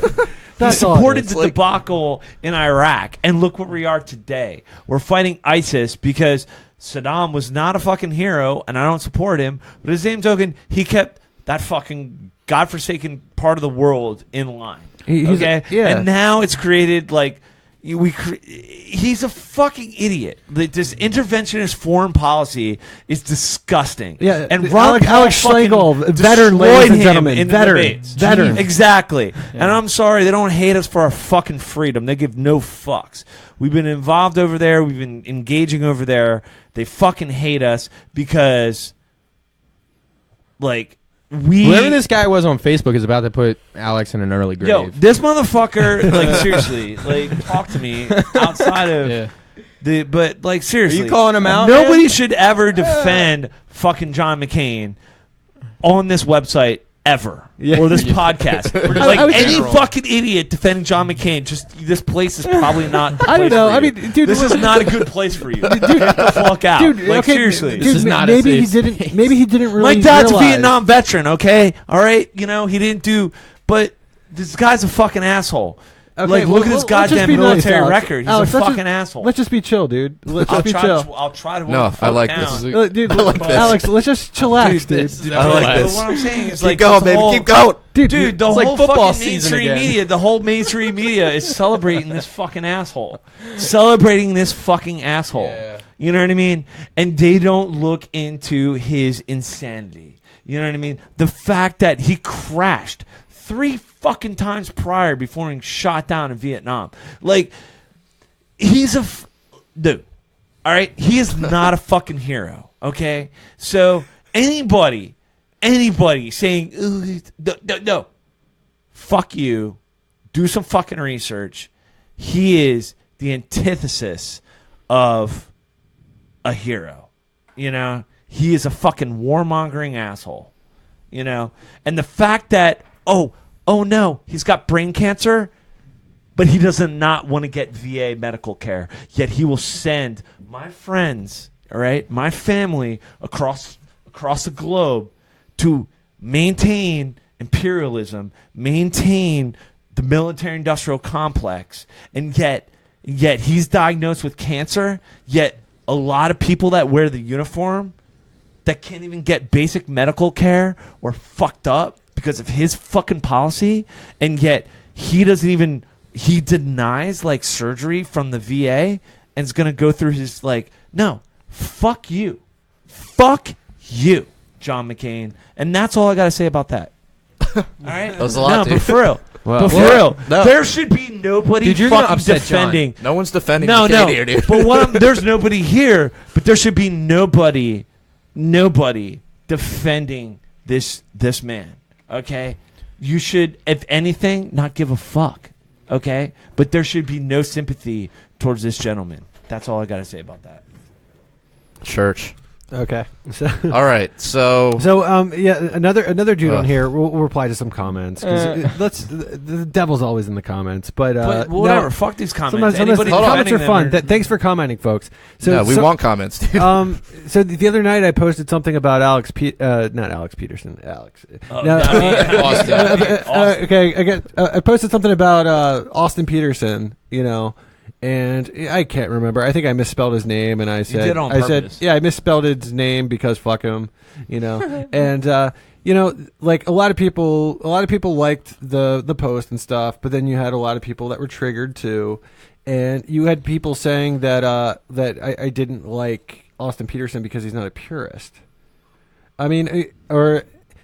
He supported the debacle in Iraq, and look where we are today. We're fighting ISIS because Saddam was not a fucking hero, and I don't support him. But at the same token, he kept that fucking godforsaken part of the world in line. And now it's created he's a fucking idiot. This interventionist foreign policy is disgusting. Yeah, and Alex Schlegel, veteran, ladies and gentlemen, veteran. Exactly. Yeah. And I'm sorry, they don't hate us for our fucking freedom. They give no fucks. We've been involved over there. We've been engaging over there. They fucking hate us because, whoever this guy was on Facebook is about to put Alex in an early grave. Yo, this motherfucker, seriously, talk to me outside of seriously. Are you calling him out? Nobody should ever defend fucking John McCain on this website ever. Or this podcast. Any fucking idiot defending John McCain, this place is probably not the place. I don't know. I mean, dude, this is not a good place for you. Get the fuck out. Dude, seriously. Dude, this is not maybe he didn't really My dad's realize. a Vietnam veteran, okay? All right? He didn't do, but this guy's a fucking asshole. Okay, look at his goddamn military record. He's a fucking asshole. Let's just be chill, dude. Let's just be chill. I'll try to. No, I like this. Dude, I like this. Alex, let's just chillax, dude. I like this. What I'm saying is keep going, baby. Keep going, dude. The whole football fucking season mainstream again. media, the whole mainstream media is celebrating this fucking asshole, celebrating this fucking asshole. Yeah. You know what I mean? And they don't look into his insanity. You know what I mean? The fact that he crashed 3 fucking times prior before being shot down in Vietnam. He's a dude. All right? He is not a fucking hero, okay? So anybody saying, no, fuck you, do some fucking research. He is the antithesis of a hero. He is a fucking warmongering asshole. And the fact that, oh no, he's got brain cancer, but he does not want to get VA medical care. Yet he will send my friends, all right, my family across the globe to maintain imperialism, maintain the military-industrial complex, and yet he's diagnosed with cancer. Yet a lot of people that wear the uniform that can't even get basic medical care or fucked up because of his fucking policy, and yet he denies surgery from the VA and is gonna go through his no, fuck you, John McCain, and that's all I gotta say about that. All right, that was a lot, dude. But for real, there should be nobody fucking defending. John. No one's defending McCain here, dude. But there's nobody here, but there should be nobody defending this man. Okay, you should, if anything, not give a fuck. Okay, but there should be no sympathy towards this gentleman. That's all I got to say about that. Church. Okay. All right. So yeah, another dude on here. We'll reply to some comments. The devil's always in the comments, but whatever. No, fuch these comments. Sometimes comments are fun. Thanks for commenting, folks. So we want comments, dude. So the other night I posted something about not Alex Peterson. Alex. Austin. Okay. I posted something about Austin Peterson. And I can't remember. I think I misspelled his name, and I said, I misspelled his name because fuck him, And like a lot of people liked the post and stuff, but then you had a lot of people that were triggered too, and you had people saying that I didn't like Austin Peterson because he's not a purist. I mean,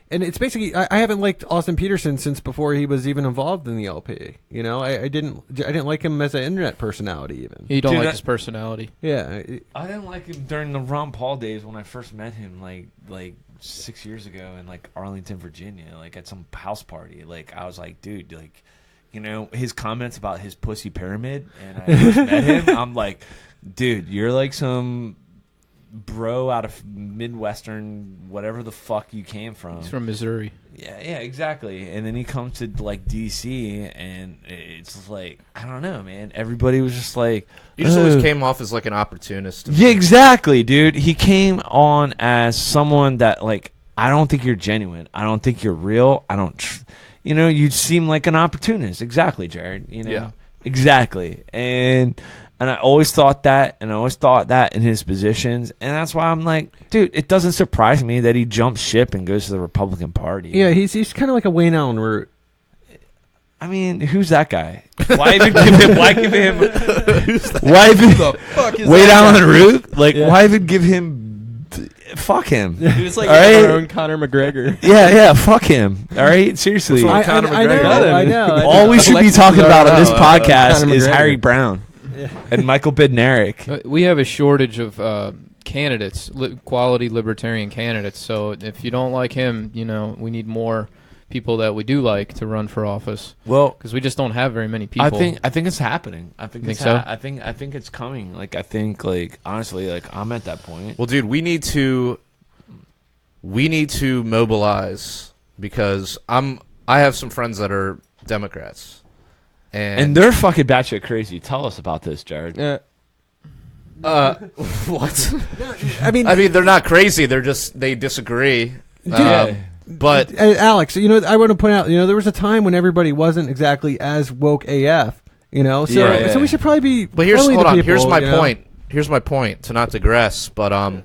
and it's basically I haven't liked Austin Peterson since before he was even involved in the LP. I didn't like him as an internet personality even. You don't like his personality. Yeah, I didn't like him during the Ron Paul days when I first met him, like 6 years ago in like Arlington, Virginia, like at some house party. Like I was like, dude, like, his comments about his pussy pyramid, and I first met him. I'm like, dude, you're like some bro out of Midwestern, whatever the fuck you came from. He's from Missouri. Yeah, exactly. And then he comes to like DC, and it's like, I don't know, man. Everybody was just like, you just always came off as like an opportunist. Yeah, exactly, dude. He came on as someone that like, I don't think you're genuine. I don't think you're real. I don't, you seem like an opportunist. Exactly, Jared. Yeah, exactly. And I always thought that, in his positions, and that's why I'm like, dude, it doesn't surprise me that he jumps ship and goes to the Republican Party. Yeah, he's kind of like a Wayne Allen Root. I mean, who's that guy? Why even give him? Wayne Allen Root? Like, why even give him? Fuck him. Dude, it's like our own Conor McGregor. Yeah, fuck him. All right, seriously. I know. All we should be talking about on this podcast is Harry Brown. Yeah. And Michael Bednarik. We have a shortage of candidates, quality libertarian candidates. So if you don't like him, we need more people that we do like to run for office. Well, because we just don't have very many people. I think it's happening. I think it's coming. Like I think honestly, like I'm at that point. Well, dude, we need to mobilize because I have some friends that are Democrats. And they're fucking batshit crazy. Tell us about this, Jared. What? I mean, they're not crazy. They disagree. But Alex, I want to point out, there was a time when everybody wasn't exactly as woke AF. So we should probably be. But hold on. Here's my point. Here's my point. To not digress, but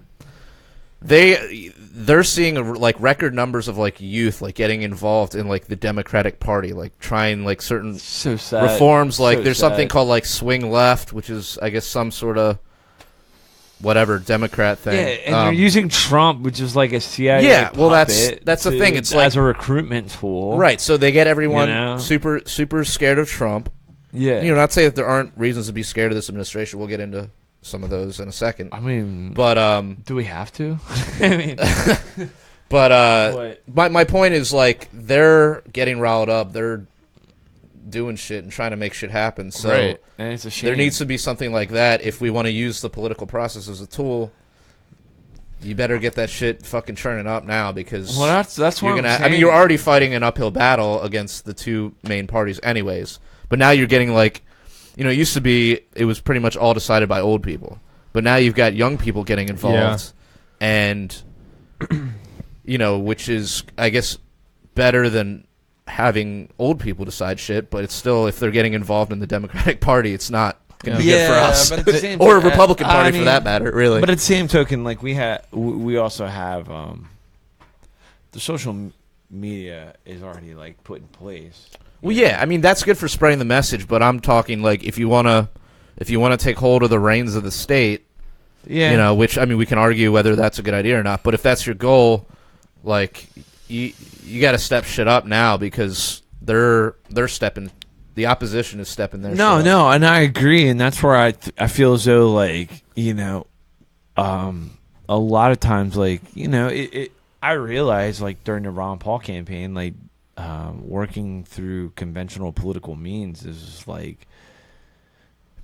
they're seeing record numbers of youth getting involved in the Democratic Party, trying certain reforms. There's something called swing left, which is I guess some sort of whatever Democrat thing. Yeah, and they're using Trump, which is like a CIA. Yeah, well that's the thing. It's as a recruitment tool, right? So they get everyone super scared of Trump. Yeah, not say that there aren't reasons to be scared of this administration. We'll get into some of those in a second. I mean, but do we have to? I mean, but my point is they're getting riled up. They're doing shit and trying to make shit happen. So right. And it's a shame. There needs to be something like that if we want to use the political process as a tool. You better get that shit fucking churning up now because that's what I'm saying. I mean, you're already fighting an uphill battle against the two main parties, anyways. But now you're getting it used to be it was pretty much all decided by old people, but now you've got young people getting involved, and which is I guess better than having old people decide shit. But it's still, if they're getting involved in the Democratic Party, it's not going to be good for us, but at the same or a Republican Party for that matter. Really, but at the same token, we also have the social media is already put in place. Well, yeah, I mean that's good for spreading the message, but I'm talking if you wanna take hold of the reins of the state, which I mean we can argue whether that's a good idea or not. But if that's your goal, you got to step shit up now because they're stepping. The opposition is stepping their shit up. No, and I agree, and that's where I feel as though a lot of times I realize during the Ron Paul campaign working through conventional political means is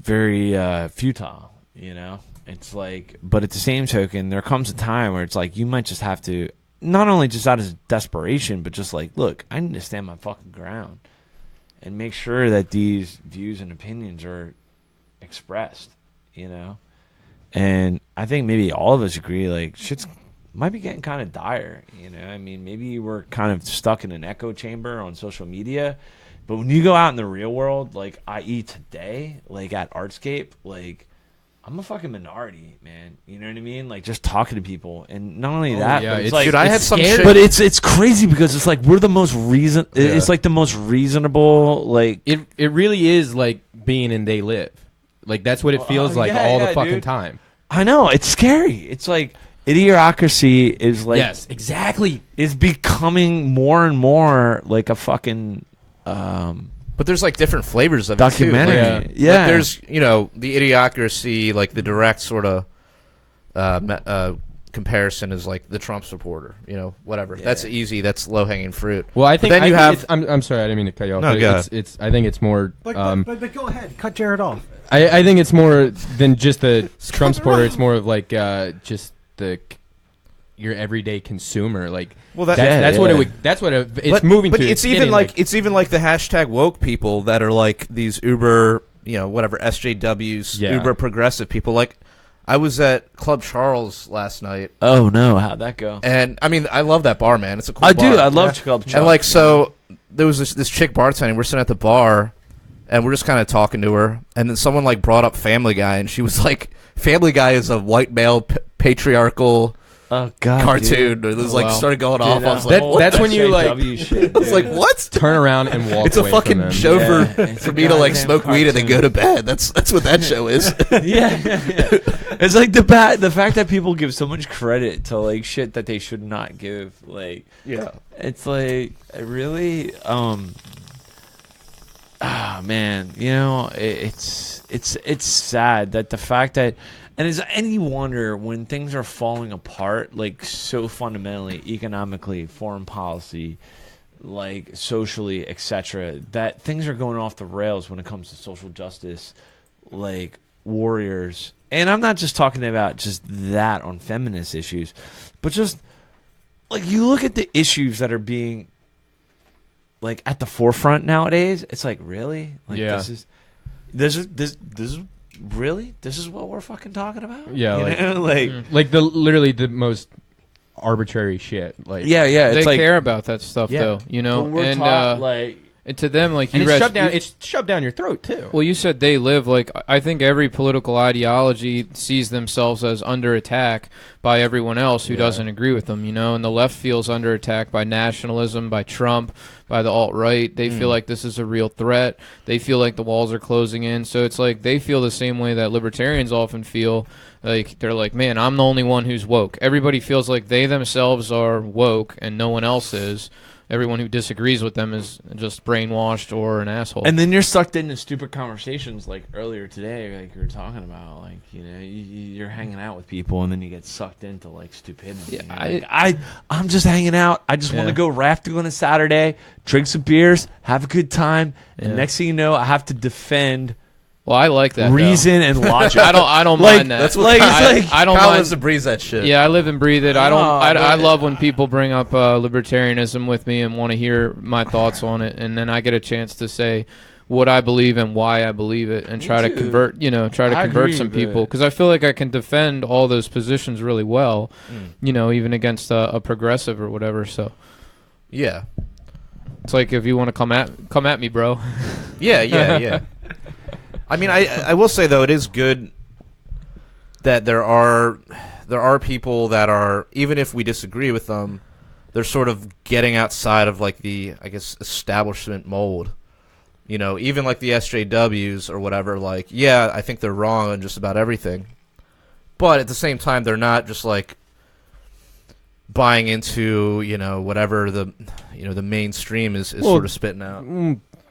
very futile, It's like, but at the same token, there comes a time where it's like you might just have to, not only just out of desperation, but just like, look, I need to stand my fucking ground and make sure that these views and opinions are expressed, you know? And I think maybe all of us agree, like, shit's might be getting kind of dire, you know? I mean, maybe we're kind of stuck in an echo chamber on social media, but when you go out in the real world, like, i.e. today, like, at Artscape, like, I'm a fucking minority, man. You know what I mean? Like, just talking to people. And not only that, but it's like, dude, I had some shit. But it's crazy because it's like, we're the most it's like the most reasonable, like. It really is like being in They Live. Like, that's what it feels like all the fucking time. I know. It's scary. It's like, idiocracy is like. Yes, exactly. Is becoming more and more like a fucking. But there's like different flavors of documentary. It too. Yeah. Like there's, you know, the idiocracy, like the direct sort of comparison is like the Trump supporter, you know, whatever. Yeah. That's easy. That's low hanging fruit. Well, I think then you have. I'm sorry, I didn't mean to cut you off. No, go ahead. I think it's more. But go ahead, cut Jared off. I think it's more than just the Trump supporter. It's more of like just your everyday consumer. Like, well, that's what it would. That's what it's moving to. But it's even like it's even like the hashtag woke people that are like these uber, you know, whatever SJWs, uber progressive people. Like, I was at Club Charles last night. Oh no, how'd that go? And I mean, I love that bar, man. It's a cool bar. I do. I love Club Charles. And like, so there was this chick bartending. We're sitting at the bar, and we're just kind of talking to her. And then someone like brought up Family Guy, and she was like, "Family Guy is a white male patriarchal." Oh God, cartoon. Dude. It was like started going off. I was like, that's when you like. Shit, I was like, what? Turn around and walk. It's a away fucking from show them. for me to like smoke weed and then go to bed. That's what that show is. yeah. It's like the fact that people give so much credit to like shit that they should not give. Like, yeah, it's like really. Man, you know, it's sad that the fact that. And is any wonder when things are falling apart, like so fundamentally, economically, foreign policy, like socially, etc., that things are going off the rails when it comes to social justice, like warriors. And I'm not just talking about just that on feminist issues, but just like you look at the issues that are being like at the forefront nowadays. It's like, really, like this is. Really? This is what we're fucking talking about? Yeah, like the literally the most arbitrary shit. Like, yeah, they it's care about that stuff though, you know. And and to them, like, and it's shoved down your throat too. Well, you said They Live. Like, I think every political ideology sees themselves as under attack by everyone else who doesn't agree with them, you know. And the left feels under attack by nationalism, by Trump, by the alt-right. They feel like this is a real threat. They feel like the walls are closing in. So it's like they feel the same way that libertarians often feel. Like, they're like, man, I'm the only one who's woke. Everybody feels like they themselves are woke and no one else is. Everyone who disagrees with them is just brainwashed or an asshole. And then you're sucked into stupid conversations like earlier today, like you were talking about, like, you know, you're hanging out with people and then you get sucked into like stupidity. Yeah, I'm just hanging out. I just want to go rafting on a Saturday, drink some beers, have a good time, and next thing you know, I have to defend. Well, I like that reason and logic. I don't like, mind that. That's what I don't Kyle mind lives to breathe that shit. Yeah, I live and breathe it. I love when people bring up libertarianism with me and want to hear my thoughts on it, and then I get a chance to say what I believe and why I believe it, and try to convert some people, because I feel like I can defend all those positions really well, you know, even against a progressive or whatever. So, yeah, it's like if you want to come at me, bro. Yeah. I mean, I will say though, it is good that there are people that are, even if we disagree with them, they're sort of getting outside of like the, I guess, establishment mold. You know, even like the SJWs or whatever. Like, yeah, I think they're wrong on just about everything, but at the same time, they're not just like buying into, you know, whatever the mainstream is sort of spitting out.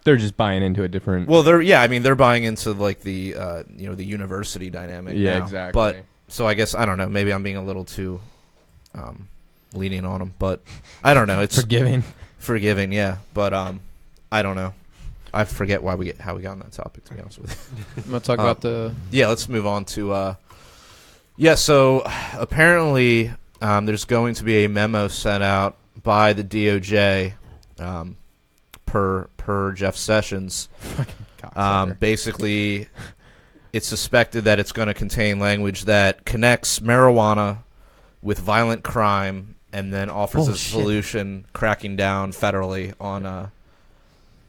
They're just buying into a different. Well, they're buying into like the the university dynamic. Yeah, now. exactly. But so I guess I don't know. Maybe I'm being a little too lenient on them, but I don't know. It's forgiving, yeah. But I don't know. I forget how we got on that topic. To be honest with you, I'm gonna talk about the. Yeah, let's move on to Yeah, so apparently there's going to be a memo sent out by the DOJ per Jeff Sessions. Basically, it's suspected that it's going to contain language that connects marijuana with violent crime and then offers a solution cracking down federally on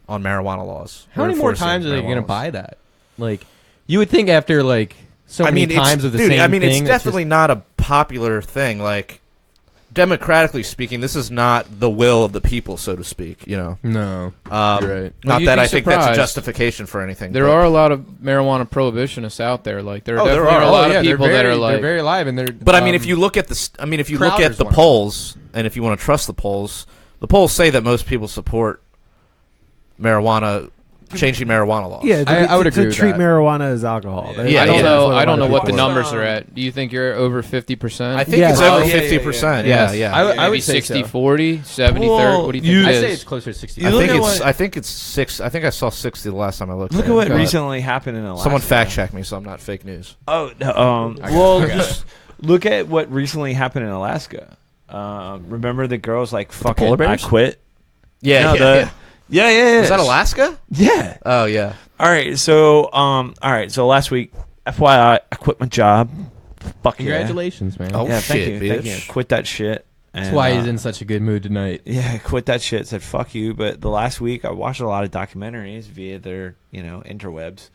marijuana laws. How many more times are they going to buy that? Like, you would think after, like, so many times of the same thing. I mean, it's definitely not a popular thing. Like, democratically speaking, this is not the will of the people, so to speak. You know, no, right. Not that I think that's a justification for anything. There are a lot of marijuana prohibitionists out there. Like, there are a lot of people that are like they're very live, and they're. But I mean, if you look at the polls, and if you want to trust the polls say that most people support marijuana. Changing marijuana laws. Yeah, I would agree to with treat that. marijuana as alcohol. Yeah, I don't know what the numbers are at. Do you think you're over 50%? I think it's over 50%. Yeah. I would say 60-40, 70-30. What do you think? I say it's closer to 60. I think it's 6. I think I saw 60 the last time I looked. Look at what recently happened in Alaska. Someone fact check me, so I'm not fake news. Oh, well, just look at what recently happened in Alaska. Remember the girls like fucking I quit. Yeah. Yeah. Was that Alaska? Yeah. Oh, yeah. All right. So, last week, FYI, I quit my job. Fuck Congratulations, man. Oh, yeah, shit, thank you. Quit that shit. That's why he's in such a good mood tonight. Yeah, quit that shit. Said fuck you. But the last week, I watched a lot of documentaries via their, interwebs.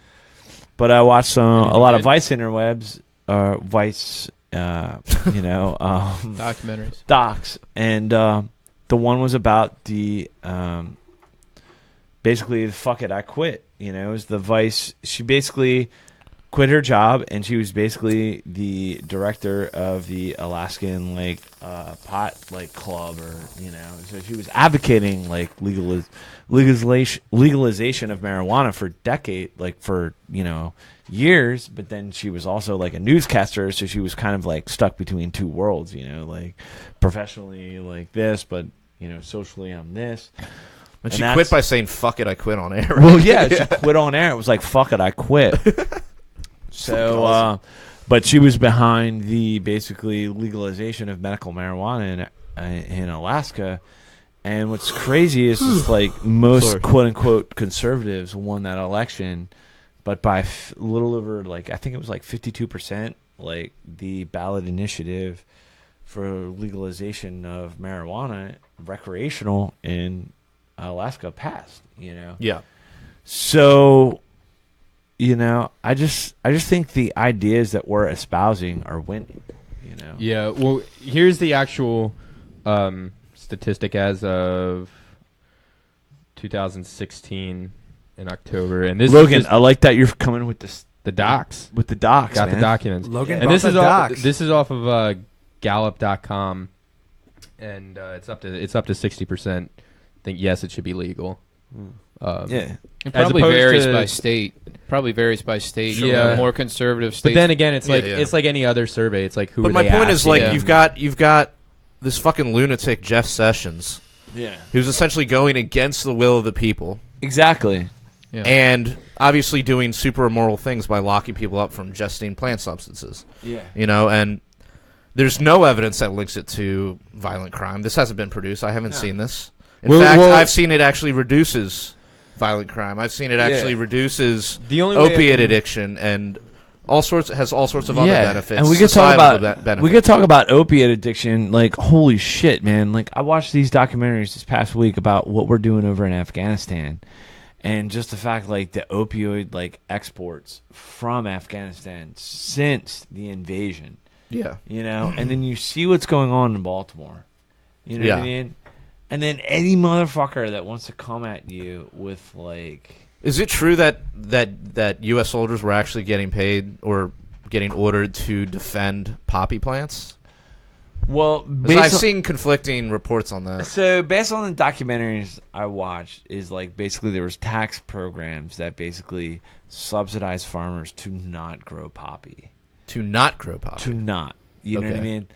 But I watched a lot of Vice interwebs, Vice, documentaries, docs, and the one was about the. Basically, fuck it, I quit. It was the Vice. She basically quit her job, and she was basically the director of the Alaskan pot club, or So she was advocating legalization of marijuana for for years. But then she was also a newscaster, so she was kind of stuck between two worlds. Professionally this, but socially I'm this. And she quit by saying, fuck it, I quit on air. Well, yeah, she quit on air. It was like, fuck it, I quit. So, but she was behind the basically legalization of medical marijuana in Alaska. And what's crazy is just most quote-unquote conservatives won that election, but by a little over, I think it was 52%, the ballot initiative for legalization of marijuana, recreational, in Alaska passed, Yeah. So, I just think the ideas that we're espousing are winning, Yeah, well, here's the actual statistic as of 2016 in October. And this Logan, I like that you're coming with the docs. With the docs, Got man. the documents. Logan, and this is off of Gallup.com, and it's up to 60%. Think yes, it should be legal. Yeah, it probably varies by state. Sure. Yeah, more conservative states. But then again, it's it's like any other survey. It's who. But my point is you've got this fucking lunatic Jeff Sessions. Yeah, who's essentially going against the will of the people. Exactly. Yeah. And obviously doing super immoral things by locking people up from gesting plant substances. Yeah. And there's no evidence that links it to violent crime. This hasn't been produced. I haven't seen this. In fact, I've seen it actually reduces violent crime. I've seen it actually reduces opiate addiction and has all sorts of other benefits. And we could talk about opiate addiction. Holy shit, man! I watched these documentaries this past week about what we're doing over in Afghanistan, and just the fact the opioid exports from Afghanistan since the invasion. Yeah, and then you see what's going on in Baltimore. You know what I mean? And then any motherfucker that wants to come at you with is it true that U.S. soldiers were actually getting paid or getting ordered to defend poppy plants? Well, I've seen conflicting reports on that. So based on the documentaries I watched, is basically there was tax programs that basically subsidize farmers to not grow poppy. To not grow poppy. To not. You know what I mean?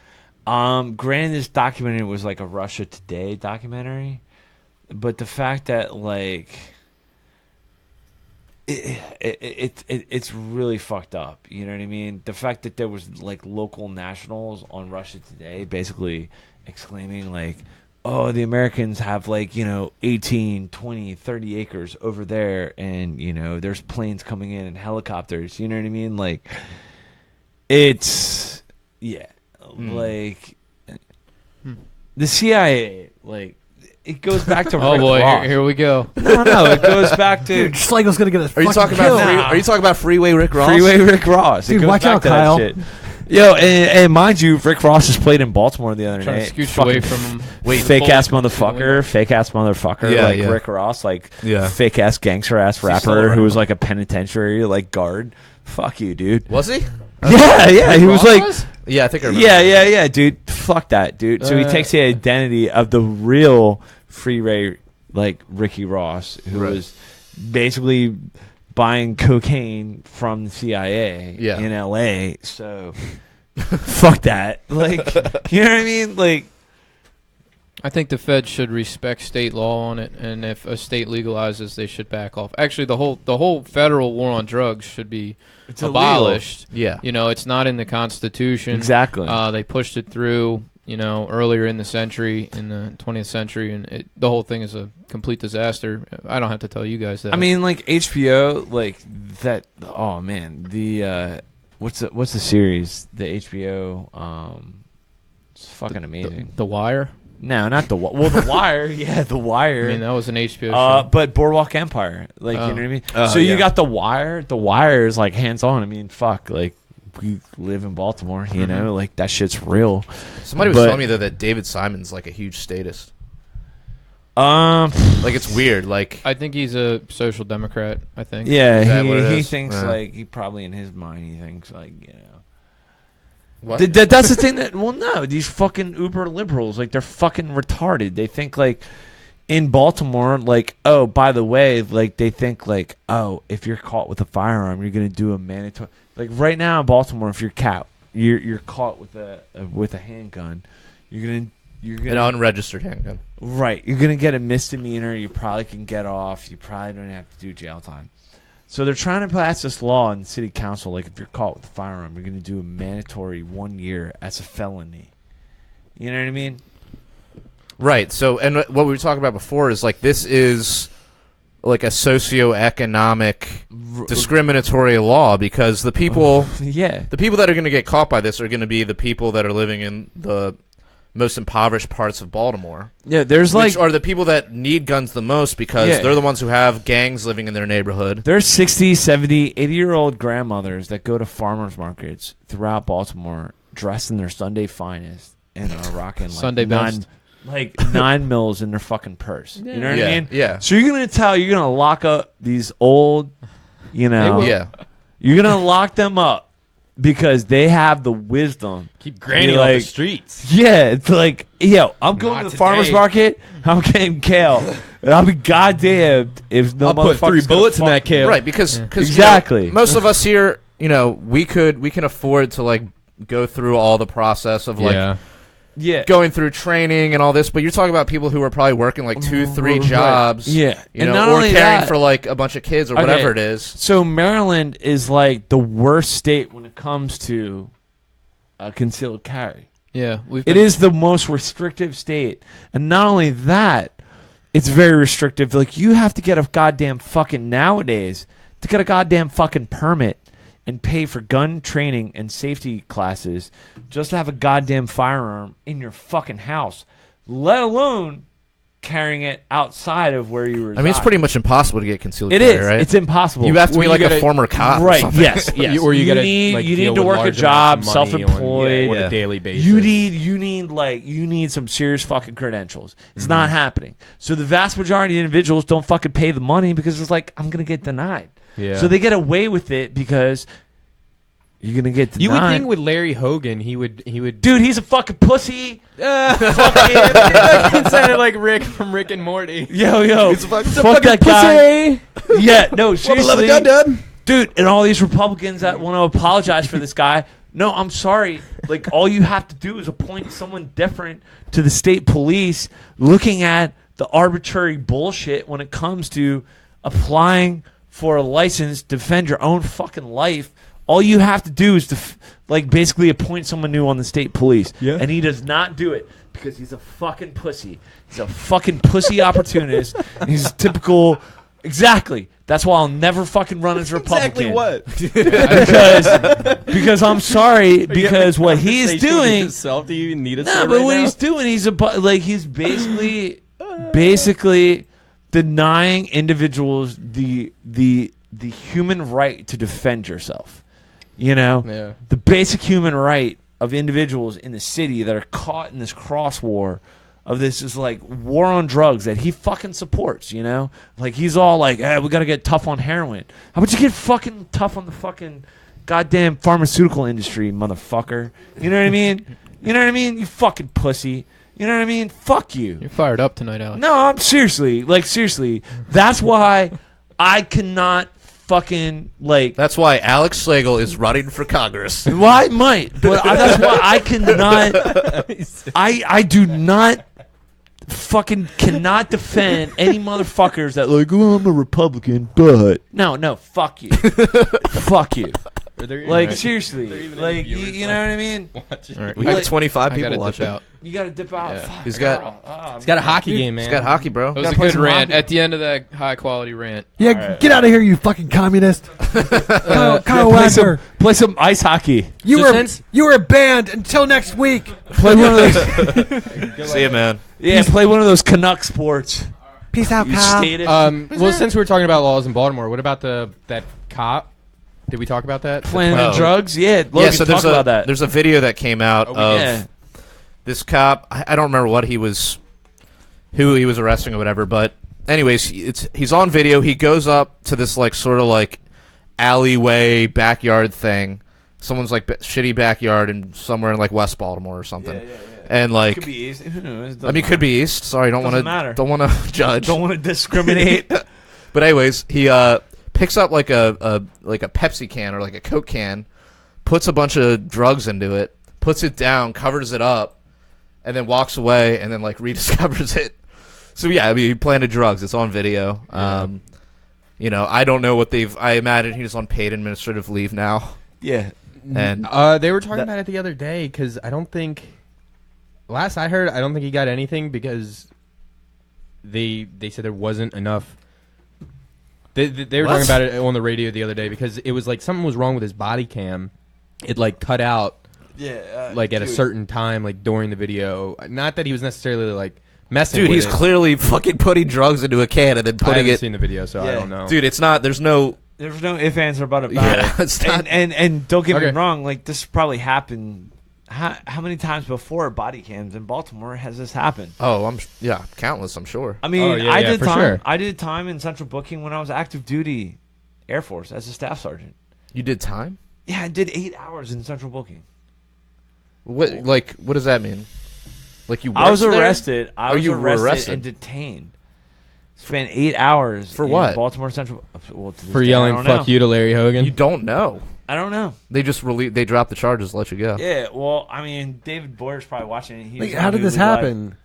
Granted, this documentary was a Russia Today documentary, but the fact that it's really fucked up. You know what I mean? The fact that there was like local nationals on Russia Today basically exclaiming like, oh, the Americans have like, 18, 20, 30 acres over there, and there's planes coming in and helicopters. You know what I mean? Like, it's like the CIA, like. It goes back to Rick Ross. Here we go. No, it goes back to. Schlegel's gonna get us. Are you talking about Freeway Rick Ross? Freeway Rick Ross. Dude, watch out, Kyle. Yo, and mind you, Rick Ross has played in Baltimore the other night. Scooch away from him. Fake ass motherfucker. Yeah, like Rick Ross, like fake ass gangster ass rapper who was like a penitentiary like guard. Fuck you, dude. Was he? Yeah. He was like. Yeah, I think I remember. Yeah, dude. Fuck that, dude. So he takes the identity of the real Freeway, like Ricky Ross, who was basically buying cocaine from the CIA in L.A. So fuck that. Like, you know what I mean? Like, I think the Fed should respect state law on it, and if a state legalizes, they should back off. Actually, the whole federal war on drugs should be abolished. Yeah, it's not in the Constitution. Exactly. They pushed it through, earlier in the century, in the 20th century, and the whole thing is a complete disaster. I don't have to tell you guys that. I mean, like HBO, like that. Oh man, the what's the series? The HBO. It's fucking amazing. The Wire. No, not The Wire. Yeah, The Wire. I mean, that was an HBO show. But Boardwalk Empire. Like, you know what I mean? So you got The Wire. The Wire is, like, hands-on. I mean, fuck. Like, we live in Baltimore, you know? Like, that shit's real. Somebody was telling me, though, that David Simon's, like, a huge statist. Like, it's weird. Like, I think he's a social democrat, I think. Yeah, he thinks, like, he probably in his mind, he thinks, like, What? That's the thing that, well, no, these fucking uber liberals, like, they're fucking retarded. They think, like, in Baltimore, like, oh, by the way, like, they think, like, oh, if you're caught with a firearm, you're going to do a mandatory. Like, right now in Baltimore, if you're caught with a handgun, you're an unregistered handgun. Right. You're going to get a misdemeanor. You probably can get off. You probably don't have to do jail time. So they're trying to pass this law in the city council, like if you're caught with a firearm, you're going to do a mandatory 1 year as a felony. You know what I mean? Right. So, and what we were talking about before is like this is like a socioeconomic discriminatory law because the people, the people that are going to get caught by this are going to be the people that are living in the most impoverished parts of Baltimore. Yeah, there's which are the people that need guns the most because they're the ones who have gangs living in their neighborhood. There's 60, 70, 80-year-old grandmothers that go to farmers markets throughout Baltimore dressed in their Sunday finest and are rocking like Sunday best. Like 9 mils in their fucking purse. You know what I mean? Yeah. So you're going to lock up these old, you're going to lock them up. Because they have the wisdom. Keep Granny off the streets. Yeah, it's like, I'm going to the farmer's market. I'm getting kale. And I'll be goddamned if no motherfuckers put 3 bullets in that kale. Right, because exactly. Most of us here, we can afford to like go through all the process of like going through training and all this, but you're talking about people who are probably working like 2-3 jobs. Yeah. And not only caring for like a bunch of kids or whatever it is. So Maryland is like the worst state when it comes to concealed carry. Yeah. It is the most restrictive state. And not only that, it's very restrictive. Like you have to get a goddamn fucking nowadays to get a goddamn fucking permit and pay for gun training and safety classes just to have a goddamn firearm in your fucking house, let alone carrying it outside of where you reside. I mean, it's pretty much impossible to get concealed carry, It is. right? It's impossible. You have to be like a former cop. Right, or yes. Or you need to work a job, self-employed. On a daily basis. You need some serious fucking credentials. It's not happening. So the vast majority of individuals don't fucking pay the money because it's like, I'm going to get denied. Yeah. So they get away with it because you're gonna get denied. You would think with Larry Hogan, he would. Dude, he's a fucking pussy. It sounded like Rick from Rick and Morty. Yo, he's a fucking that pussy. Guy. Yeah, no, seriously, gun. Dude, and all these Republicans that want to apologize for this guy. No, I'm sorry. Like, all you have to do is appoint someone different to the state police, looking at the arbitrary bullshit when it comes to applying for a license to defend your own fucking life, all you have to do is to basically appoint someone new on the state police. Yeah. And he does not do it because he's a fucking pussy. He's a fucking pussy opportunist. He's typical. Exactly. That's why I'll never fucking run as a Republican. Exactly what? because I'm sorry. Because what he is doing. Yourself, do you need a but what he's doing, he's basically denying individuals the human right to defend yourself. You know, the basic human right of individuals in the city that are caught in this cross war of this is like war on drugs that he fucking supports, you know? Like he's all like, hey, we got to get tough on heroin. How about you get fucking tough on the fucking goddamn pharmaceutical industry, motherfucker? You know what I mean? You know what I mean? You fucking pussy. You know what I mean? Fuck you. You're fired up tonight, Alex. No, I'm seriously. That's why I cannot fucking That's why Alex Slagle is running for Congress. Well, I might, but that's why I cannot. I do not fucking cannot defend any motherfuckers that I'm a Republican, but no, fuck you, fuck you. Seriously, you know what I mean? Right. We got 25 people watching. You got to dip out. Yeah. He's got a hockey game, man. He's got hockey, bro. It was a good rant. At the end of that high-quality rant. Yeah, right. Get out of here, you fucking communist. Kyle Wagner. Play some ice hockey. You were banned until next week. Play one of those. See you, man. Yeah, play one of those Canuck sports. Peace out, Kyle. Well, since we're talking about laws in Baltimore, what about that cop? Did we talk about that? Playing drugs? Yeah, Logan, so about that. There's a video that came out of this cop. I don't remember who he was arresting or whatever, but anyways, he's on video. He goes up to this sort of alleyway backyard thing. Someone's shitty backyard in somewhere in West Baltimore or something. Yeah. And it could be east. Who knows? It could be east. Sorry, don't want to judge. Don't want to discriminate. But anyways, he picks up a Pepsi can or a Coke can, puts a bunch of drugs into it, puts it down, covers it up, and then walks away and then rediscovers it. So yeah, I mean, he planted drugs. It's on video. Yeah. I don't know what I imagine he's on paid administrative leave now. Yeah. And they were talking about it the other day because last I heard, I don't think he got anything because they said there wasn't enough. They were talking about it on the radio the other day because it was something was wrong with his body cam. It cut out. Yeah. At a certain time, during the video. Not that he was necessarily messing. Dude, with he's clearly fucking putting drugs into a can and then putting I haven't seen the video, so I don't know. Dude, it's not. There's no ifs, ands, or buts about it. It's not. And don't get me wrong. This probably happened. How many times before body cams in Baltimore has this happened? Oh, countless. I'm sure. I mean, I did time. Sure. I did time in Central Booking when I was active duty Air Force as a staff sergeant. You did time? Yeah, I did 8 hours in Central Booking. What what does that mean? You? I was arrested. I was arrested and detained. Spent 8 hours for what? Baltimore Central. For yelling "fuck you" to Larry Hogan. You don't know. I don't know. They just they dropped the charges, let you go. Yeah, well, I mean, David Boyer's probably watching it. How did this happen?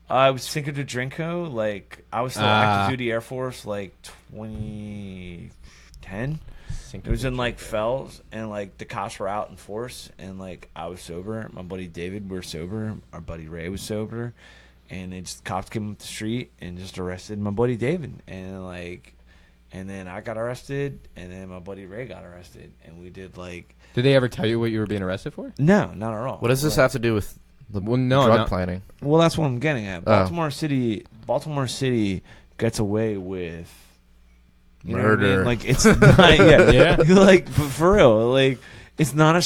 I was Cinco de Drinko. I was still active duty Air Force, 2010. It was in Fells, and the cops were out in force, and I was sober. My buddy David were sober. Our buddy Ray was sober, and the cops came up the street and just arrested my buddy David, and and then I got arrested, and then my buddy Ray got arrested, and we did Did they ever tell you what you were being arrested for? No, not at all. What does this have to do with the drug planning? Well, that's what I'm getting at. Baltimore City gets away with murder. I mean? It's not, yeah. For real, it's not a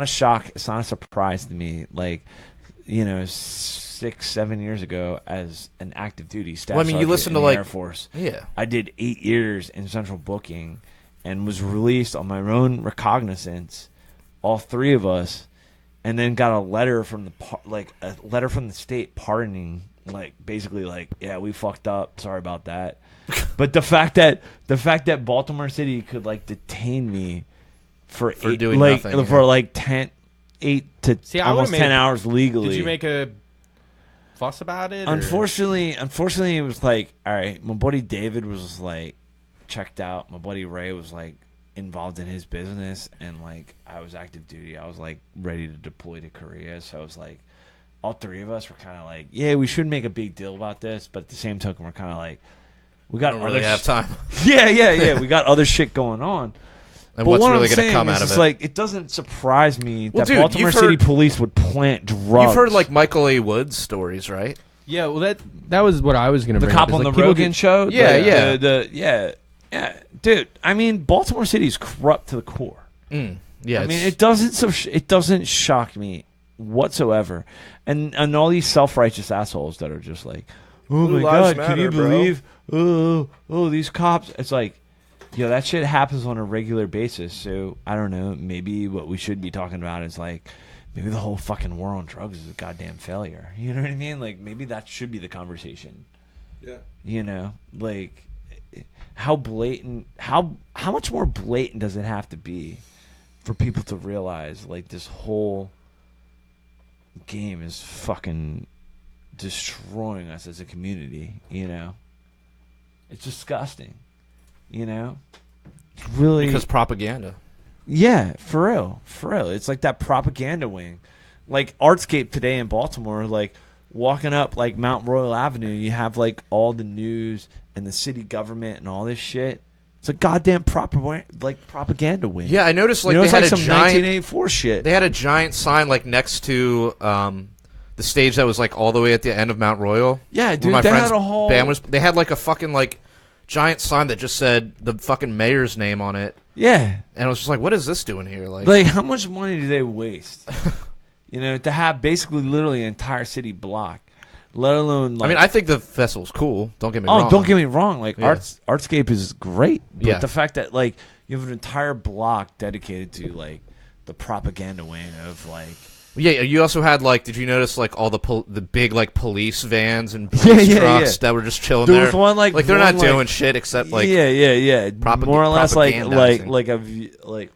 shock. It's not a surprise to me. 6-7 years ago as an active duty staff sergeant you listen to Air Force. Yeah, I did 8 years in Central Booking and was released on my own recognizance, all 3 of us, and then got a letter from the state pardoning, basically yeah, we fucked up, sorry about that. But the fact that Baltimore City could detain me for doing nothing for 8 to almost 10 hours legally. Did you make a fuss about it? Unfortunately, it was all right. My buddy David was checked out. My buddy Ray was like involved in his business, and like I was active duty. I was like ready to deploy to Korea, so I was like, all three of us were kind of like, yeah, we shouldn't make a big deal about this, but at the same token, we're kind of like, we got don't really have time. Yeah. We got other shit going on. And but what's what really going to come out of it? Like, it doesn't surprise me Well, that dude, Baltimore City police would plant drugs. You've heard like Michael A. Wood's stories, right? Yeah, well, that was what I was going to bring the cop up. on Like, the Rogan show. Yeah, Yeah, dude. I mean, Baltimore City is corrupt to the core. Yeah, I mean, it doesn't shock me whatsoever. And all these self-righteous assholes that are just like, oh my God, can you believe? Oh, these cops. It's like, that shit happens on a regular basis. So I don't know. Maybe what we should be talking about is like, maybe the whole fucking war on drugs is a goddamn failure. You know what I mean? Like, maybe that should be the conversation. Yeah. Like, how blatant? How much more blatant does it have to be for people to realize like this whole game is fucking destroying us as a community? It's disgusting. It's really because propaganda. Yeah, for real. It's like that propaganda wing. Like Artscape today in Baltimore, like walking up like Mount Royal Avenue, you have like all the news and the city government and all this shit. It's a goddamn propaganda wing. Yeah, I noticed like they had like a some giant 1984 shit. They had a giant sign like next to the stage that was like all the way at the end of Mount Royal. Yeah, dude, my they friend's had a whole band was. They had like a fucking like giant sign that just said the fucking mayor's name on it. Yeah, and I was just like, what is this doing here? Like how much money do they waste? To have basically literally an entire city block, let alone. Like, I mean, I think the festival's cool. Don't get me wrong. Oh, don't get me wrong. Like Artscape is great, but yeah. the fact that like you have an entire block dedicated to like the propaganda wing of like. Yeah, you also had like, did you notice like all the big like police vans and police trucks that were just chilling there? Was one like they're not doing shit except like more or less like oh,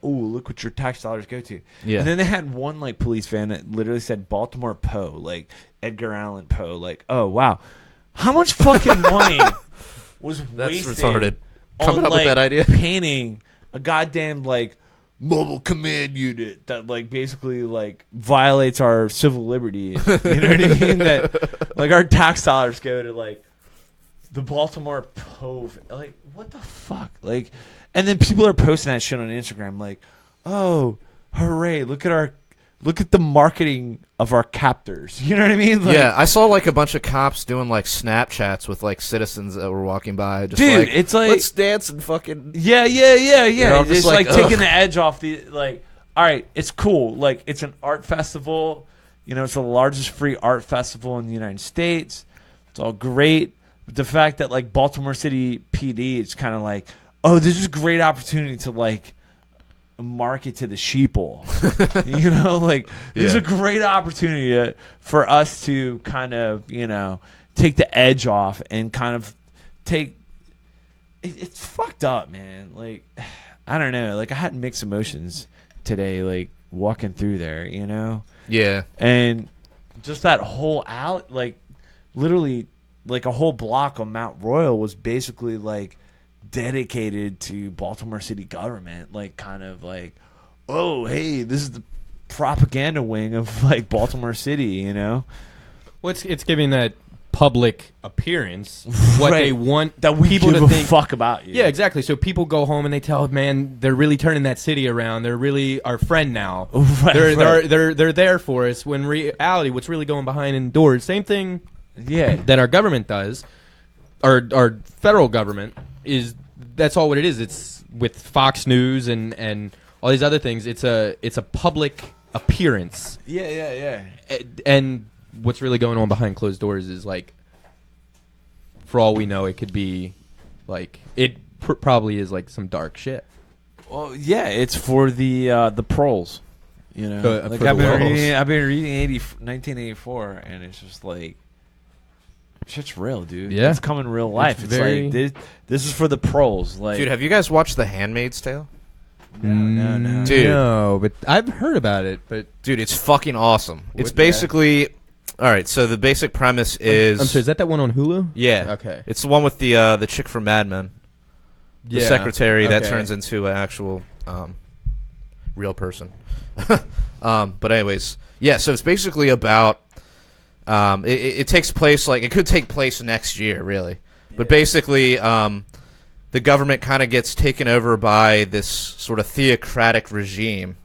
look what your tax dollars go to. Yeah, and then they had one like police van that literally said Baltimore Poe, like Edgar Allan Poe. Like, oh wow, how much fucking money was wasted? Retarded. Coming up with that idea, painting a goddamn like mobile command unit that like basically like violates our civil liberty. You know what I mean? That like our tax dollars go to like the Baltimore Poe. Like what the fuck? Like, and then people are posting that shit on Instagram. Like, oh, hooray! Look at the marketing of our captors. You know what I mean? Like, yeah, I saw like a bunch of cops doing like Snapchats with like citizens that were walking by. Just dude, like, it's like let's dance and fucking It's like taking the edge off the like. All right, it's cool. Like it's an art festival. It's the largest free art festival in the United States. It's all great. But the fact that like Baltimore City PD, it's kind of like, oh, this is a great opportunity to like market to the sheeple. Like this is a great opportunity for us to kind of take the edge off and kind of take it's fucked up, man. Like I don't know, like I had mixed emotions today, like walking through there, yeah, and just that whole alley, like literally like a whole block on Mount Royal was basically like dedicated to Baltimore city government, like kind of like, oh hey, this is the propaganda wing of like Baltimore City, Well, it's giving that public appearance what they want that we people give to a think. Fuck about you. Yeah, exactly. So people go home and they tell, man, they're really turning that city around. They're really our friend now. They're there for us. When reality, what's really going behind indoors? Same thing. Yeah, that our government does. Our federal government is. That's all what it is. It's with Fox News and all these other things. It's a public appearance. Yeah. And what's really going on behind closed doors is like, for all we know, it could be like it probably is like some dark shit. Well, yeah, it's for the proles. Like I've been reading 1984, and it's just like. Shit's real, dude. Yeah, it's coming real life. It's like this is for the pros. Like, dude, have you guys watched The Handmaid's Tale? No, dude. No, but I've heard about it. But dude, it's fucking awesome. It's basically all right. So the basic premise is. I'm sorry, is that one on Hulu? Yeah. Okay. It's the one with the chick from Mad Men. the secretary that turns into an actual real person. But anyways, yeah. So it's basically about it takes place it could take place next year, really. But basically, the government kind of gets taken over by this sort of theocratic regime,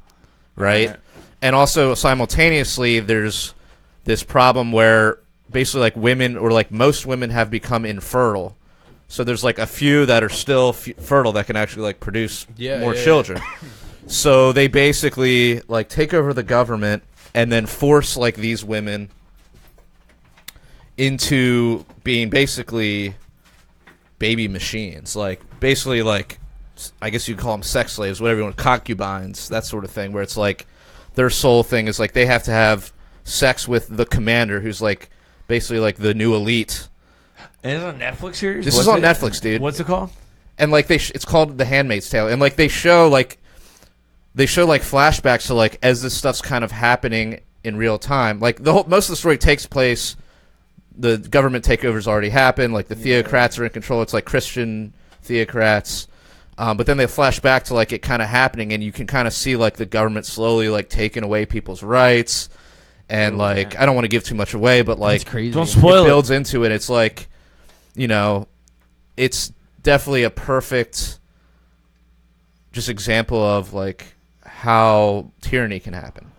right? And also simultaneously, there's this problem where basically women or most women have become infertile. So there's a few that are still fertile that can actually produce more children. So they basically take over the government and then force these women into being basically baby machines, basically I guess you'd call them sex slaves, whatever you want, concubines, that sort of thing, where it's their sole thing is they have to have sex with the commander, who's basically the new elite. And it's on Netflix series. This is on Netflix, dude. What's it called? And it's called The Handmaid's Tale, and they show flashbacks to as this stuff's kind of happening in real time. Most of the story takes place. The government takeover's already happened. The theocrats are in control. It's Christian theocrats. But then they flash back to it kind of happening, and you can kind of see the government slowly taking away people's rights. And I don't want to give too much away, but that's crazy. Don't spoil it. Builds into it. It's it's definitely a perfect just example of how tyranny can happen.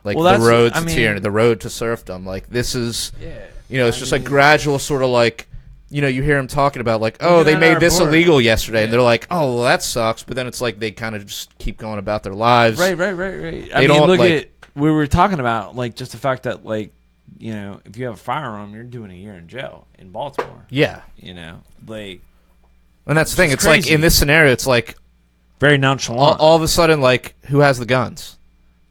The road to tyranny, the road to serfdom. This is it's just gradual sort of you hear him talking about they made this illegal yesterday, and they're oh, well, that sucks. But then it's they kind of just keep going about their lives. Right. I mean, look at we were talking about just the fact that if you have a firearm, you're doing a year in jail in Baltimore. Yeah. And that's the thing. It's in this scenario, it's very nonchalant. All of a sudden, who has the guns?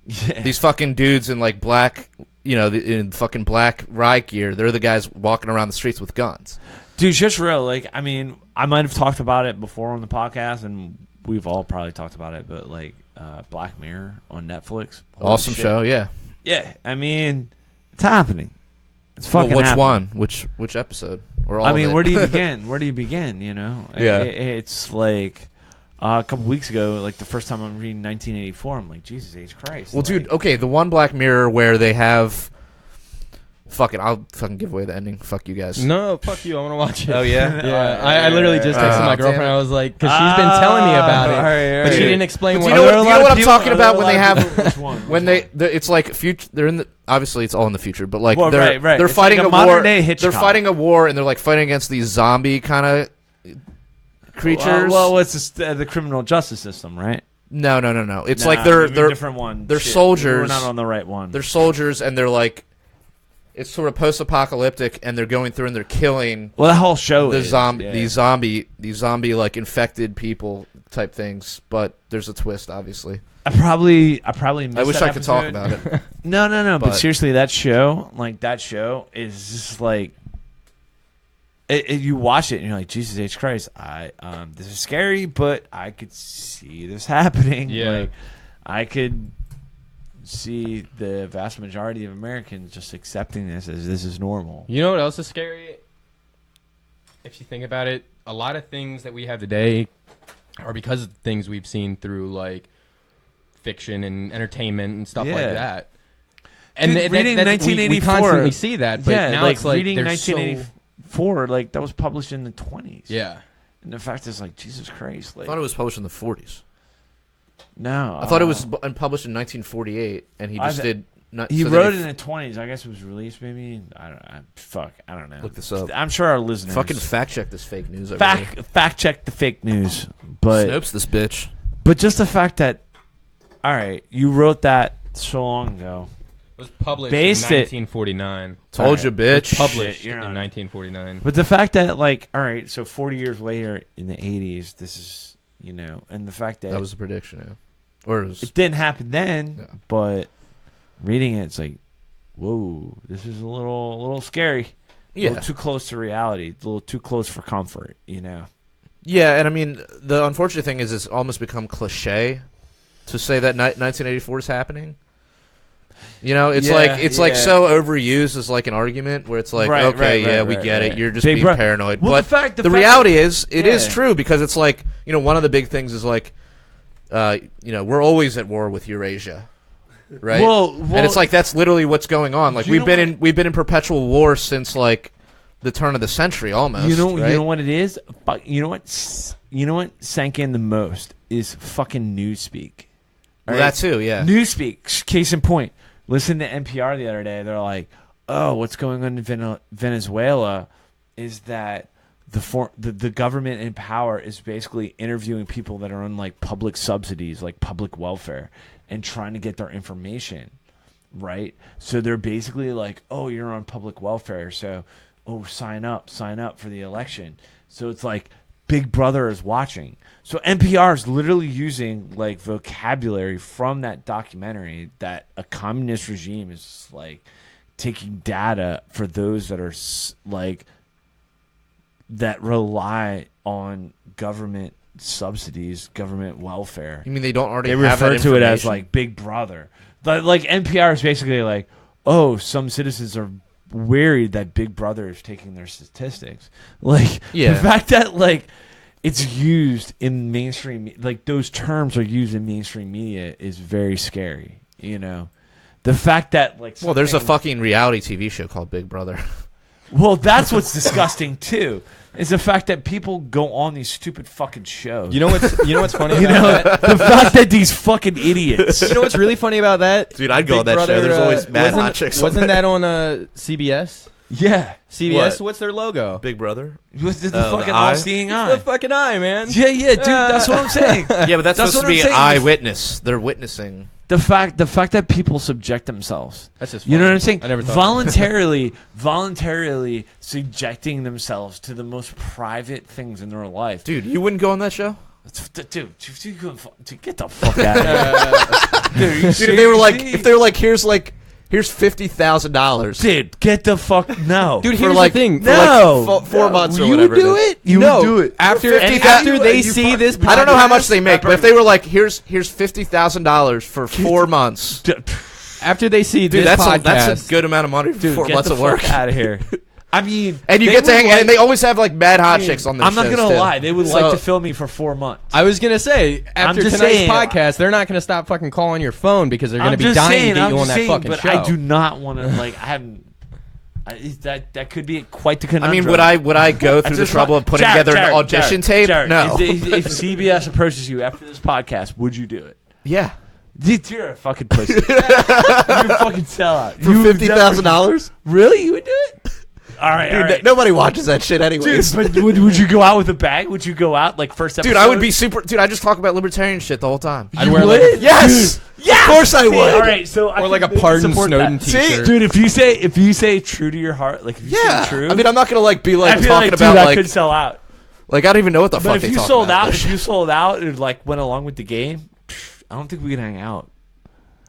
Yeah. These fucking dudes in black, in fucking black riot gear. They're the guys walking around the streets with guns. Dude, just real. I mean, I might have talked about it before on the podcast, and we've all probably talked about it, but Black Mirror on Netflix. Awesome show, yeah. Yeah, I mean, it's happening. It's fucking which happening. one? Which episode? Or all I mean, of it? where do you begin? Where do you begin? Yeah. It's a couple weeks ago, the first time I'm reading 1984, I'm Jesus H. Christ. Well, dude, okay, the one Black Mirror where they have... I'll fucking give away the ending. Fuck you guys. No, fuck you. I want to watch it. Oh, yeah? Yeah. I literally just texted my girlfriend. I was because she's been telling me about it, but she didn't explain what. Do you know what I'm talking about when they have... when it's future... They're in the... Obviously, it's all in the future, but they're fighting a war. They're fighting a war, and they're fighting against these zombie kind of creatures. Well, it's the criminal justice system, right? No. It's they're different one. They're soldiers. We're not on the right one. They're soldiers, and they're it's sort of post-apocalyptic, and they're going through and they're killing. Well, the whole show these zombie infected people type things. But there's a twist, obviously. I probly missed I wish that I could talk about it. No. But seriously, that show is just you watch it and you're Jesus H. Christ, this is scary, but I could see this happening. Yeah. I could see the vast majority of Americans just accepting this as this is normal. You know what else is scary? If you think about it, a lot of things that we have today are because of things we've seen through fiction and entertainment and stuff like that. And Dude, reading 1984, we constantly see that, but now it's reading 1984, that was published in the 20s. Yeah. And the fact is, Jesus Christ. I thought it was published in the 40s. No. I thought it was published in 1948, and he just did... He wrote it in the 20s. I guess it was released maybe. I don't know. Look this up. I'm sure our listeners... Fucking fact check this fake news. Fact check the fake news. But Snopes this bitch. But just the fact that... All right, you wrote that so long ago. It was published in 1949. Told you, bitch. Published in 1949. But the fact that, all right, so 40 years later in the 80s, this is, and the fact that... That was the prediction, yeah. Or it didn't happen then, but reading it, it's whoa, this is a little scary. Yeah. A little too close to reality. A little too close for comfort, Yeah, and I mean, the unfortunate thing is it's almost become cliche to say that 1984 is happening. You know, it's like so overused as like an argument where it's like, we get it. You're just being paranoid. Well, but the reality is, it is true because it's like, you know, one of the big things is like, you know, we're always at war with Eurasia. Right. Well, and it's like that's literally what's going on. Like we've been in perpetual war since like the turn of the century almost. You know, right? You know what it is? You know what sank in the most is fucking Newspeak. Well, that too, yeah. Newspeak, case in point. Listen to NPR the other day. They're like, "Oh, what's going on in Venezuela is that the government in power is basically interviewing people that are on like public subsidies, like public welfare, and trying to get their information, right? So they're basically like, oh, you're on public welfare, so sign up for the election. So it's like Big Brother is watching. So NPR is literally using like vocabulary from that documentary that a communist regime is like taking data for those that are like that rely on government subsidies, government welfare. You mean they don't already they have refer that to it as like Big Brother. Like NPR is basically like, oh, some citizens are worried that Big Brother is taking their statistics. Like the fact that like it's used in mainstream, like those terms are used in mainstream media is very scary. You know, the fact that like there's a fucking reality TV show called Big Brother. Well, that's what's disgusting too. Is the fact that people go on these stupid fucking shows. You know what's funny about that? The fact that these fucking idiots. You know what's really funny about that? Dude, I'd go on that show. There's always mad hot chicks. Wasn't that on CBS? Yeah. CBS, what's their logo? Big Brother? What's the fucking all-seeing eye? It's the fucking eye, man. Yeah, dude, that's what I'm saying. Yeah, but that's supposed to be an eyewitness. They're witnessing. The fact that people subject themselves. That's just funny. You know what I'm saying? I never thought voluntarily subjecting themselves to the most private things in their life. Dude, you wouldn't go on that show? Dude, get the fuck out of here. Dude, if they were like, here's $50,000. Dude, get the fuck Dude, here's the thing. For like 4 months or whatever. You would do it? You would do it. After they see this podcast, I don't know how much they make, but if they were like, here's $50,000 for 4 months. After they see this podcast. That's a good amount of money for 4 months of work. Get the fuck out of here. I mean, and you get to hang, and they always have like mad hot chicks on their shows. I'm not gonna lie, they would like to film me for 4 months. I was gonna say after tonight's podcast, they're not gonna stop fucking calling your phone because they're gonna be dying to get you on that fucking show. But I do not want to like. I haven't. That could be quite the conundrum. I mean, would I go through the trouble of putting together an audition tape? No. If CBS approaches you after this podcast, would you do it? Yeah. You're a fucking pussy. You're a fucking sellout. For $50,000? Really? You would do it? All right. Nobody watches that shit anyways. Dude, but would you go out with a bag? Would you go out like first episode? Dude, I would be super. Dude, I just talk about libertarian shit the whole time. I'd wear like, yes, of course I would. All right, so or like a Pardon Snowden t-shirt. Dude, if you say true to your heart, like if you say true. I mean, I'm not gonna like be like talking like, about dude, like I could sell out. Like I don't even know what the fuck. But if you sold out, if you sold out and like went along with the game, I don't think we could hang out.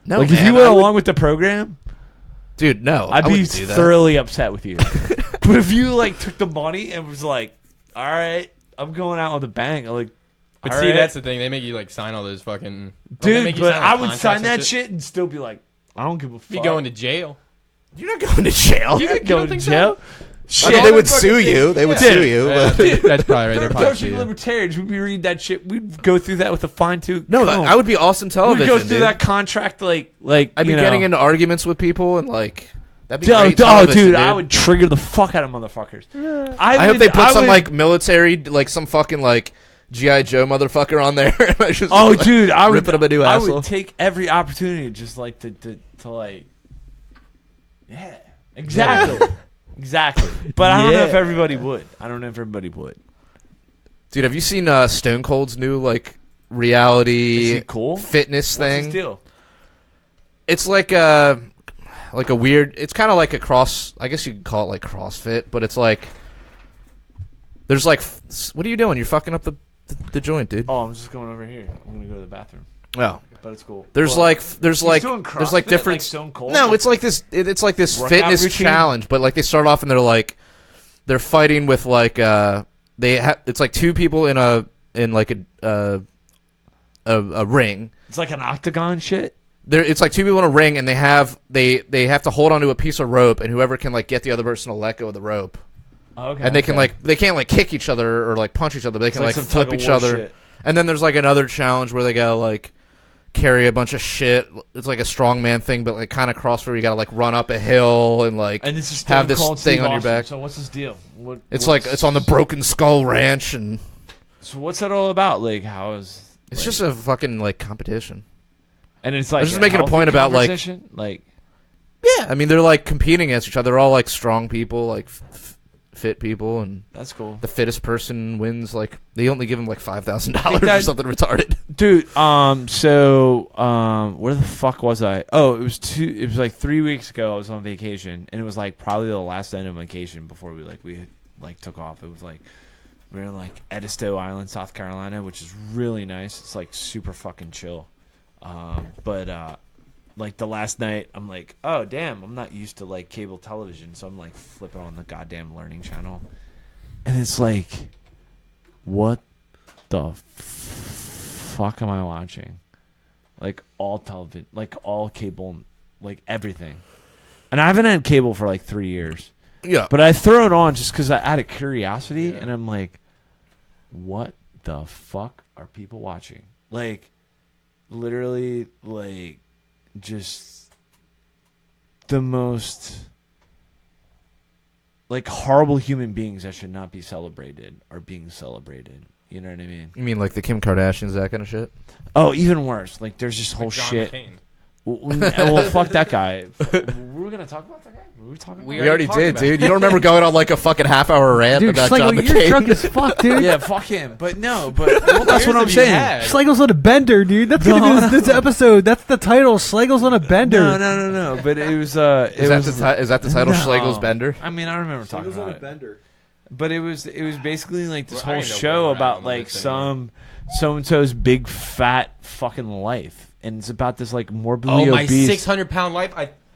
No, like man, if you went along with the program. Dude, no. I'd be thoroughly upset with you. But if you like took the money and was like, all right, I'm going out with a bang. I'm like, but see, that's the thing. They make you like sign all those fucking. Dude, but I would sign that shit and still be like, I don't give a fuck. Be going to jail. You're not going to jail. You're not going to jail. I mean, they would sue you. They would sue you. That's probably right. They're pushing libertarians. We'd be reading that shit. We'd go through that with a fine tooth. No, I would be awesome television. We'd go through that contract like I'd be getting into arguments with people and like. That'd be great television, dude, I would trigger the fuck out of motherfuckers. Yeah. I hope they put some like military, like some fucking like G.I. Joe motherfucker on there. And I just dude, I would rip it up a new asshole. I would take every opportunity just like to like, yeah, exactly, exactly. But I don't know if everybody would. Dude, have you seen Stone Cold's new like reality fitness thing? What's his deal? It's like a weird. It's kind of like a cross. I guess you could call it like CrossFit, but it's like there's like. What are you doing? You're fucking up the joint, dude. Oh, I'm just going over here. I'm gonna go to the bathroom. Oh, but it's cool. There's like different. Like Stone Cold? No, it's like this. It's like this fitness challenge, but like they start off and they're fighting with like it's like two people in like a ring. It's like an octagon shit. it's like two people in a ring, and they have to hold onto a piece of rope, and whoever can like get the other person to let go of the rope. Okay. And they can they can't like kick each other or like punch each other, but they can like flip each other. Shit. And then there's like another challenge where they gotta like carry a bunch of shit. It's like a strongman thing, but like kind of cross where you gotta like run up a hill and like and it's have this thing on your back. So what's this deal? It's on the Broken Skull Ranch, and so what's that all about? Like how is it's just a fucking like competition. And it's like I was just making a point about like yeah. I mean they're like competing against each other. They're all like strong people, like fit people, and that's cool. The fittest person wins. Like they only give him like $5,000 or something retarded. Dude, where the fuck was I? Oh, it was like 3 weeks ago. I was on vacation, and it was like probably the last end of vacation before we took off. It was like we were in like Edisto Island, South Carolina, which is really nice. It's like super fucking chill. But like the last night, I'm like, oh damn, I'm not used to like cable television, so I'm like flipping on the goddamn Learning Channel, and it's like, what the fuck am I watching? Like all television, like all cable, like everything, and I haven't had cable for like 3 years. Yeah, but I throw it on just because out of curiosity, and I'm like, what the fuck are people watching? Like, literally, like. Just the most like horrible human beings that should not be celebrated are being celebrated. You know what I mean? You mean like the Kim Kardashians, that kind of shit? Oh, even worse. Like there's just whole shit. Well, fuck that guy. Were we gonna talk about that guy? We already did, dude. You don't remember going on like a fucking half-hour rant about John McCain? You're drunk as fuck, dude. Yeah, fuck him. But no, well, that's what I'm saying. Schlegel's on a bender, dude. That's gonna be this episode. That's the title. Schlegel's on a bender. No. But it was. Is that the title? No. Schlegel's bender. I mean, I remember talking about it. Bender. But it was basically like this whole show about like so and so's big fat fucking life, and it's about this like morbidly obese. 600-pound life.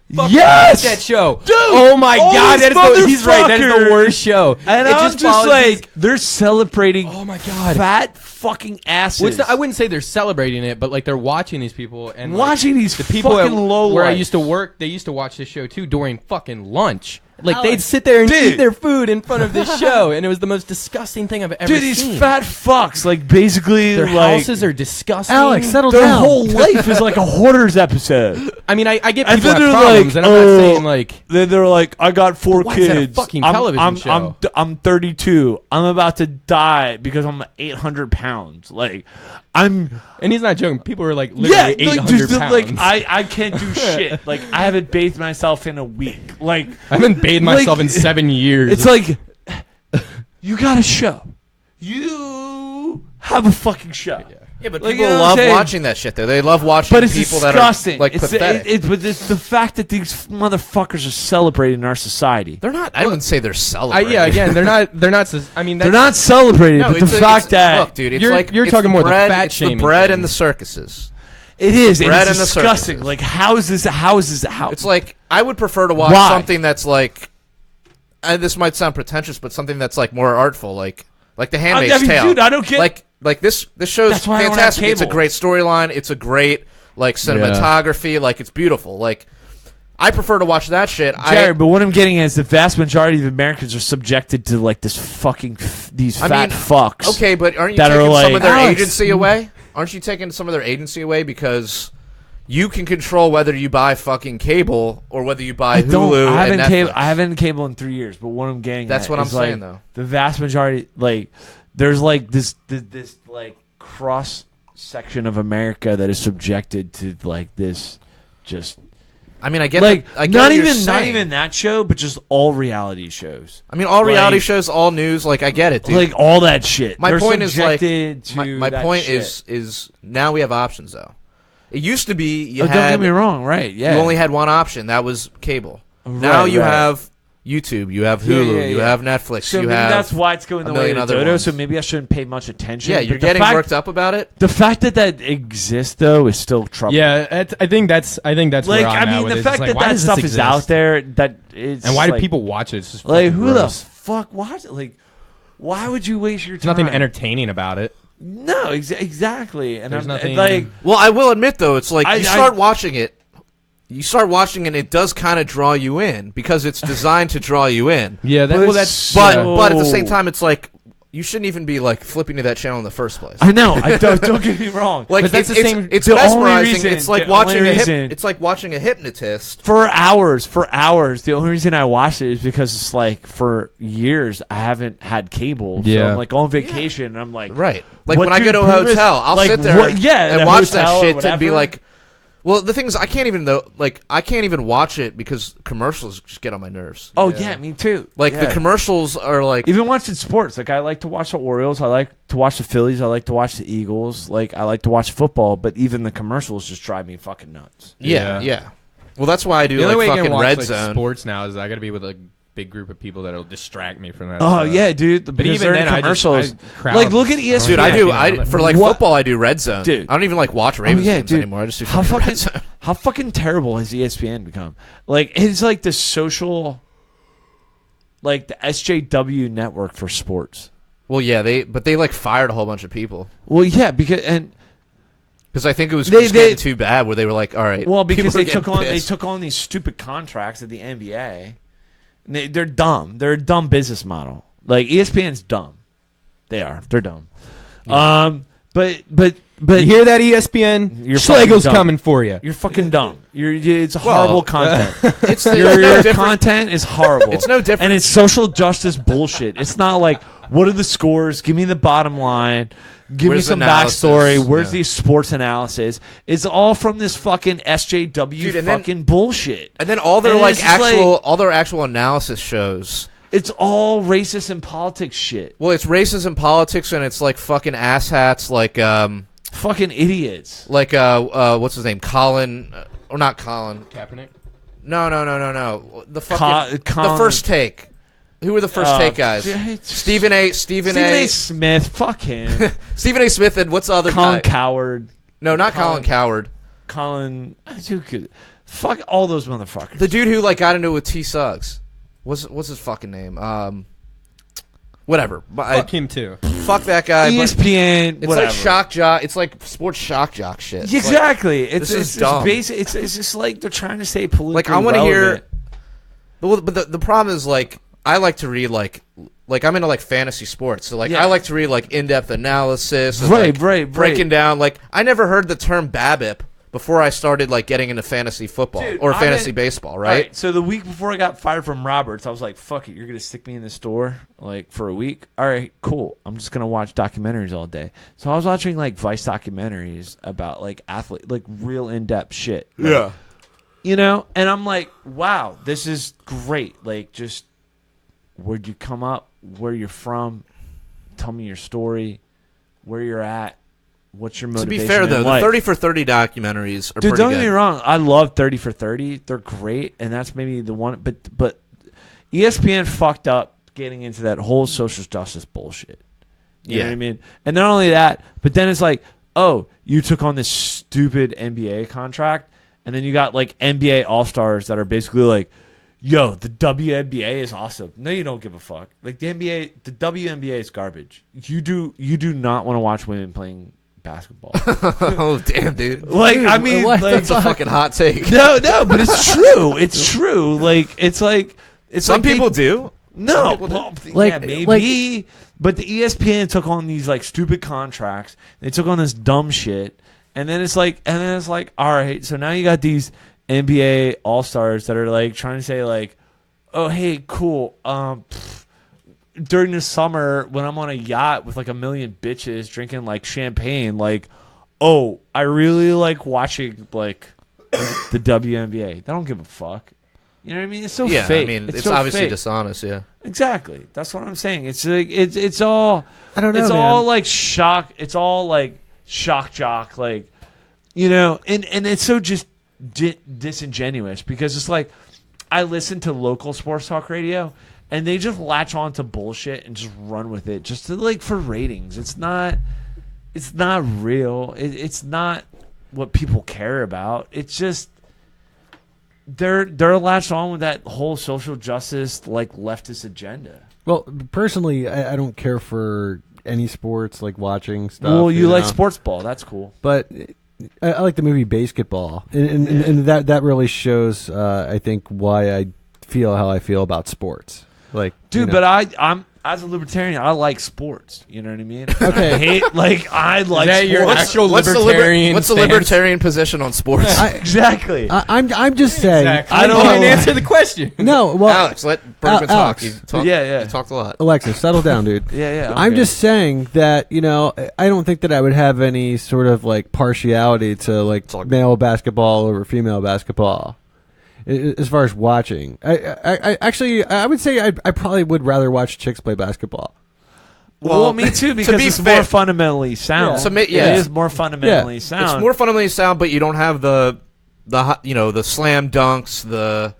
Yes, that show, dude. Oh my god, he's right. That is the worst show. And I'm just like, they're celebrating. Oh my god, fat fucking asses. I wouldn't say they're celebrating it, but like they're watching these people and watching these the people fucking low where life. I used to work. They used to watch this show too during fucking lunch. Like they'd sit there and eat their food in front of this show, and it was the most disgusting thing I've ever seen. Dude, these fat fucks, like basically, their houses are disgusting. Alex, settle down. Their whole life is like a hoarder's episode. I mean, I get people have problems, and I'm not saying like. They're like, I got 4 kids. Is that a fucking television show? I'm 32. I'm about to die because I'm 800 pounds. Like, and he's not joking. People are like literally 800 pounds. Like, I can't do shit. Like, I haven't bathed myself in a week. Like, I haven't bathed myself in 7 years. It's like, you got a show. You have a fucking show. Yeah, but people love watching that shit, though. They love watching people disgusting. That are, like, pathetic. But it's the fact that these motherfuckers are celebrating in our society. They're not. I wouldn't say they're celebrating. Again, they're not. I mean, they're not celebrating, but the fact that... Look, dude, you're talking more the fat shaming. It's the bread and the circuses. It is. It's disgusting. Like, how is this? It's like, I would prefer to watch something that's like... this might sound pretentious, but something that's like more artful, like The Handmaid's Tale. Dude, I don't get... Like this show's fantastic. It's a great storyline. It's a great like cinematography. Like it's beautiful. Like I prefer to watch that shit. Jared, but what I'm getting at is the vast majority of Americans are subjected to like this fucking these fat fucks. Okay, but aren't you taking some of their agency away? Aren't you taking some of their agency away because you can control whether you buy fucking cable or whether you buy Hulu and Netflix. I haven't cable in 3 years, but what I'm getting that's what I'm saying though. The vast majority like. There's like this like cross section of America that is subjected to like this, just. I mean, I get like I get not even that show, but just all reality shows. I mean, all reality shows, all news. Like I get it, dude. Like all that shit. My point is like my point is now we have options though. It used to be you had. Don't get me wrong, right? Yeah, you only had one option. That was cable. Now you have YouTube, you have Hulu, you have Netflix, so you maybe have that's why it's going the way of Dodo, so maybe I shouldn't pay much attention. Yeah, you're getting worked up about it. The fact that exists though is still troubling. Yeah, I think that's like, where I'm I mean, the fact like, that stuff is out there, that it's and why like, do people watch it? It's just like who gross. the fuck watch it? Like, why would you waste your time? There's nothing entertaining about it. No, exactly. And There's I'm nothing like. Well, I will admit though, it's like you start watching it. You start watching and it does kind of draw you in because it's designed to draw you in. Yeah, but at the same time, it's like you shouldn't even be like flipping to that channel in the first place. I know. Don't get me wrong. Like but that's the same. It's the mesmerizing. Reason, it's like watching it's like watching a hypnotist for hours. For hours. The only reason I watched it is because it's like for years I haven't had cable. Yeah. So I'm like on vacation. And I'm like right. Like when I go to a hotel, I'll sit there and watch that shit and be like. Well, the thing is, I can't even watch it because commercials just get on my nerves. Oh yeah, me too. Like the commercials are like even watching sports. Like I like to watch the Orioles. I like to watch the Phillies. I like to watch the Eagles. Like I like to watch football. But even the commercials just drive me fucking nuts. Yeah. Well, that's why I do the only way I fucking can watch, Red like, Zone. sports now is I got to be with a big group of people that'll distract me from that. Oh yeah, dude. But even then, commercials. Like look at ESPN. Dude, I for like football, I do Red Zone. Dude, I don't even like watch Ravens games anymore. I just do Red Zone. How fucking terrible has ESPN become? Like it's like the social, like the SJW network for sports. Well, yeah, they like fired a whole bunch of people. Well, yeah, because I think it was getting too bad where they were like, all right. Well, because they took on these stupid contracts at the NBA. And they're dumb. They're a dumb business model. Like ESPN's dumb. They're dumb. Yeah. But you hear that, ESPN? Schlegel's coming for you. You're fucking dumb. It's horrible content. Your content is horrible. It's no different. And it's social justice bullshit. It's not like, what are the scores? Give me the bottom line. Give me some backstory. Where's the sports analysis? It's all from this fucking SJW bullshit. And then all their all their actual analysis shows. It's all racist and politics shit. Well, it's racist and politics, and it's like fucking asshats, like fucking idiots. Like what's his name? Colin, or not Colin? Kaepernick? No. The fucking the First Take. Who were the First Take guys? Stephen A. Smith. Fuck him. Stephen A. Smith and what's the other Colin guy? Coward. No, not Colin Coward. Colin. Fuck all those motherfuckers. The dude who like got into it with T. Suggs. What's his fucking name? Whatever. Fuck him too. Fuck that guy. ESPN. It's like shock jock. It's like sports shock jock shit. Exactly. It's dumb. Basic. It's just like they're trying to stay politically like I want to hear. But the problem is like I like to read like I'm into like fantasy sports. So like I like to read like in-depth analysis. And, breaking down. Like I never heard the term BABIP before I started like getting into fantasy football or fantasy baseball, right? So the week before I got fired from Roberts, I was like, fuck it, you're going to stick me in the store like for a week? All right, cool. I'm just going to watch documentaries all day. So I was watching like Vice documentaries about like athlete, like real in-depth shit. Like, yeah. You know? And I'm like, wow, this is great. Like just where'd you come up? Where you're from? Tell me your story. Where you're at. What's your motivation? To be fair, though, the 30 for 30 documentaries are pretty good. Dude, don't get me wrong. I love 30 for 30. They're great, and that's maybe the one. But ESPN fucked up getting into that whole social justice bullshit. You know what I mean? And not only that, but then it's like, oh, you took on this stupid NBA contract, and then you got like NBA All-Stars that are basically like, yo, the WNBA is awesome. No, you don't give a fuck. Like the WNBA is garbage. You do not want to watch women playing basketball. Oh damn, dude! Like I mean, like, that's a fucking hot take. No, but it's true. It's true. Like it's some people do. No, like yeah, maybe. But the ESPN took on these like stupid contracts. They took on this dumb shit, and then it's like, all right. So now you got these NBA All-Stars that are like trying to say like, oh hey, cool. During the summer when I'm on a yacht with like a million bitches drinking like champagne, like, oh, I really like watching like the WNBA. They don't give a fuck. You know what I mean? It's so fake. I mean, it's so obviously fake. Dishonest, yeah. Exactly. That's what I'm saying. It's like it's all. I don't know. It's man. all like shock. It's all like shock jock. Like, you know, and it's so just disingenuous because it's like I listen to local sports talk radio. And they just latch on to bullshit and just run with it, just to, like for ratings. It's not real. It's not what people care about. It's just they're latched on with that whole social justice like leftist agenda. Well, personally, I don't care for any sports, like watching stuff. Well, you like sports ball. That's cool. But I like the movie Basketball, and that really shows, I think, why I feel how I feel about sports. Like, dude, but I'm as a libertarian, I like sports. You know what I mean? Okay. I like Is that sports. your actual libertarian what's the stance? Libertarian position on sports? Exactly. I'm just saying. Exactly. I don't You didn't know. answer the question. No, well, Alex, let Bergman talk. Alex. He talked a lot. Alexis, settle down, dude. Yeah. I'm just saying that, I don't think that I would have any sort of like partiality to like male basketball over female basketball. As far as watching, I would say I probably would rather watch chicks play basketball. Well, me too, because it's more fundamentally sound. It is more fundamentally sound. It's more fundamentally sound, but you don't have the slam dunks, the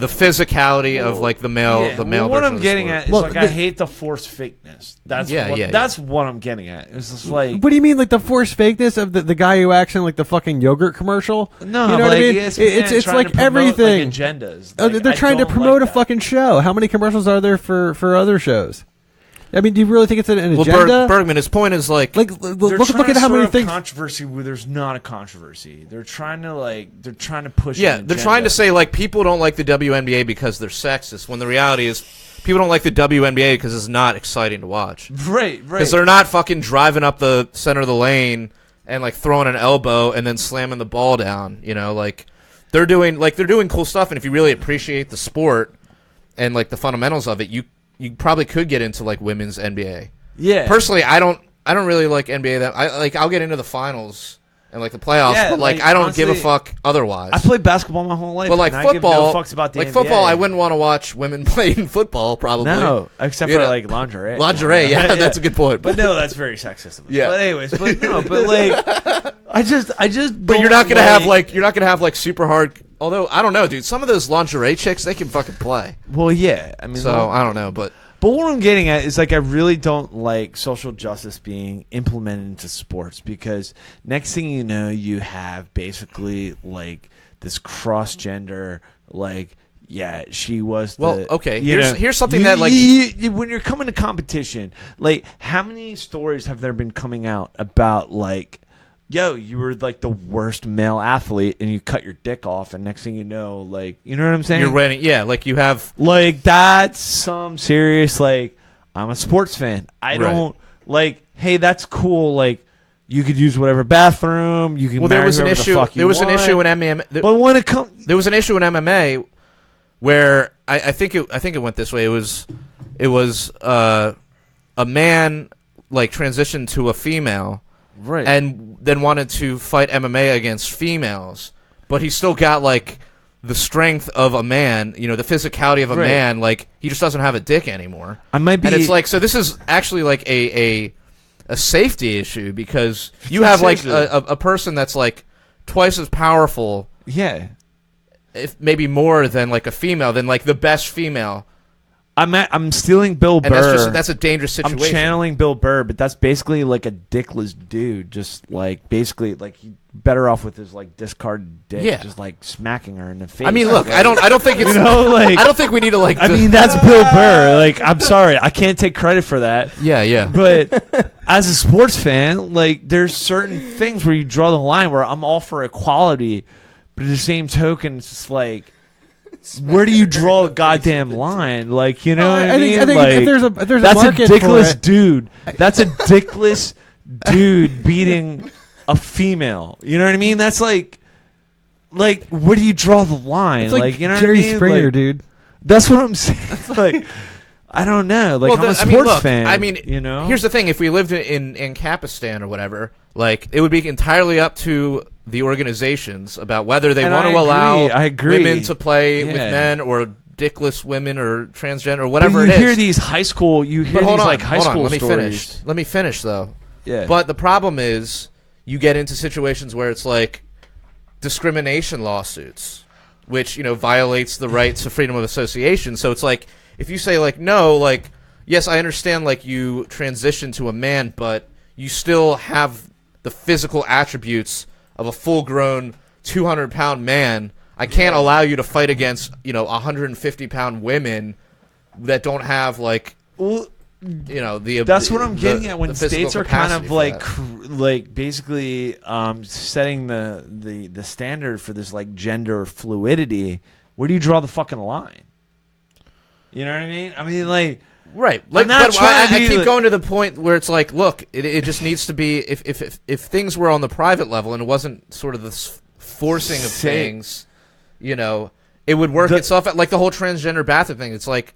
physicality of like the male. Yeah. The male. What version I'm of getting sport. at is I hate the forced fakeness. That's what I'm getting at. It's just like, what do you mean, like the forced fakeness of the guy who acts in like the fucking yogurt commercial? No, you know what I mean? It's like everything. Like agendas. They're trying to promote a fucking show. How many commercials are there for other shows? I mean, do you really think it's an agenda? Bergman, his point is like look at how many things. Controversy where there's not a controversy. They're trying to push. Yeah, they're trying to say like people don't like the WNBA because they're sexist. When the reality is, people don't like the WNBA because it's not exciting to watch. Right. Because they're not fucking driving up the center of the lane and like throwing an elbow and then slamming the ball down. Like they're doing cool stuff. And if you really appreciate the sport and like the fundamentals of it, you probably could get into like women's NBA. Yeah. Personally, I don't really like NBA that I'll get into the finals and like the playoffs, but like I don't honestly, give a fuck otherwise. I played basketball my whole life. But like and football, I give no fucks about the like NBA. football, I wouldn't want to watch women playing football probably. No, except for like lingerie. Lingerie, yeah, that's a good point. But no, that's very sexist. Yeah. But anyways, like I just. But you're not gonna have like super hard. Although I don't know, dude. Some of those lingerie chicks, they can fucking play. Well, yeah. I mean, so I don't know, but what I'm getting at is like I really don't like social justice being implemented into sports, because next thing you know, you have basically like this cross gender like. Yeah, she was. Okay. Here's something that like when you're coming to competition, like how many stories have there been coming out about like, yo, you were like the worst male athlete and you cut your dick off, and next thing you know, like, you know what I'm saying? You're winning. Yeah, like you have like that's some serious like. I'm a sports fan. I don't like. Hey, that's cool. Like. You could use whatever bathroom. You can. There was an issue. There was an issue in MMA. But when it comes, there was an issue in MMA. Where I think it went this way. It was a man like transitioned to a female, right? And then wanted to fight MMA against females, but he still got like the strength of a man, the physicality of a man. Like he just doesn't have a dick anymore. And it's like, so this is actually like a safety issue, because you have like a person that's like twice as powerful. Yeah. If maybe more than like a female, than like the best female. I'm stealing Bill Burr. And that's a dangerous situation. I'm channeling Bill Burr, but that's basically like a dickless dude, just like basically like he better off with his like discarded dick, just like smacking her in the face. I mean, look, I don't think it's like I don't think we need to like. I mean, that's Bill Burr. Like, I'm sorry, I can't take credit for that. Yeah. But as a sports fan, like, there's certain things where you draw the line where I'm all for equality. But at the same token, it's just like, where do you draw a goddamn line? Like, you know what I mean? I think like, if there's a that's market a dickless for it. dude. That's a dickless dude beating a female. You know what I mean? That's like, where do you draw the line? It's like you know Jerry what I mean? Springer, like, dude. That's what I'm saying. Like, I don't know. Like, I'm a sports fan. I mean, here's the thing: if we lived in Kapistan or whatever, like, it would be entirely up to the organizations about whether they want to allow women to play with men, or dickless women, or transgender, or whatever it is. You hear these high school. High school stories. Let me finish though. Yeah. But the problem is, you get into situations where it's like discrimination lawsuits, which violates the rights of freedom of association. So it's like, if you say like, no, like, yes, I understand, like, you transition to a man, but you still have the physical attributes of a full-grown 200-pound man. I can't allow you to fight against 150-pound women that don't have like That's what I'm getting at when states are kind of like basically setting the standard for this like gender fluidity. Where do you draw the fucking line? You know what I mean? I mean, like, right. Like, but I keep going to the point where it's like, look, it just needs to be if things were on the private level and it wasn't sort of this forcing of things, it would work itself out. Like the whole transgender bathroom thing. It's like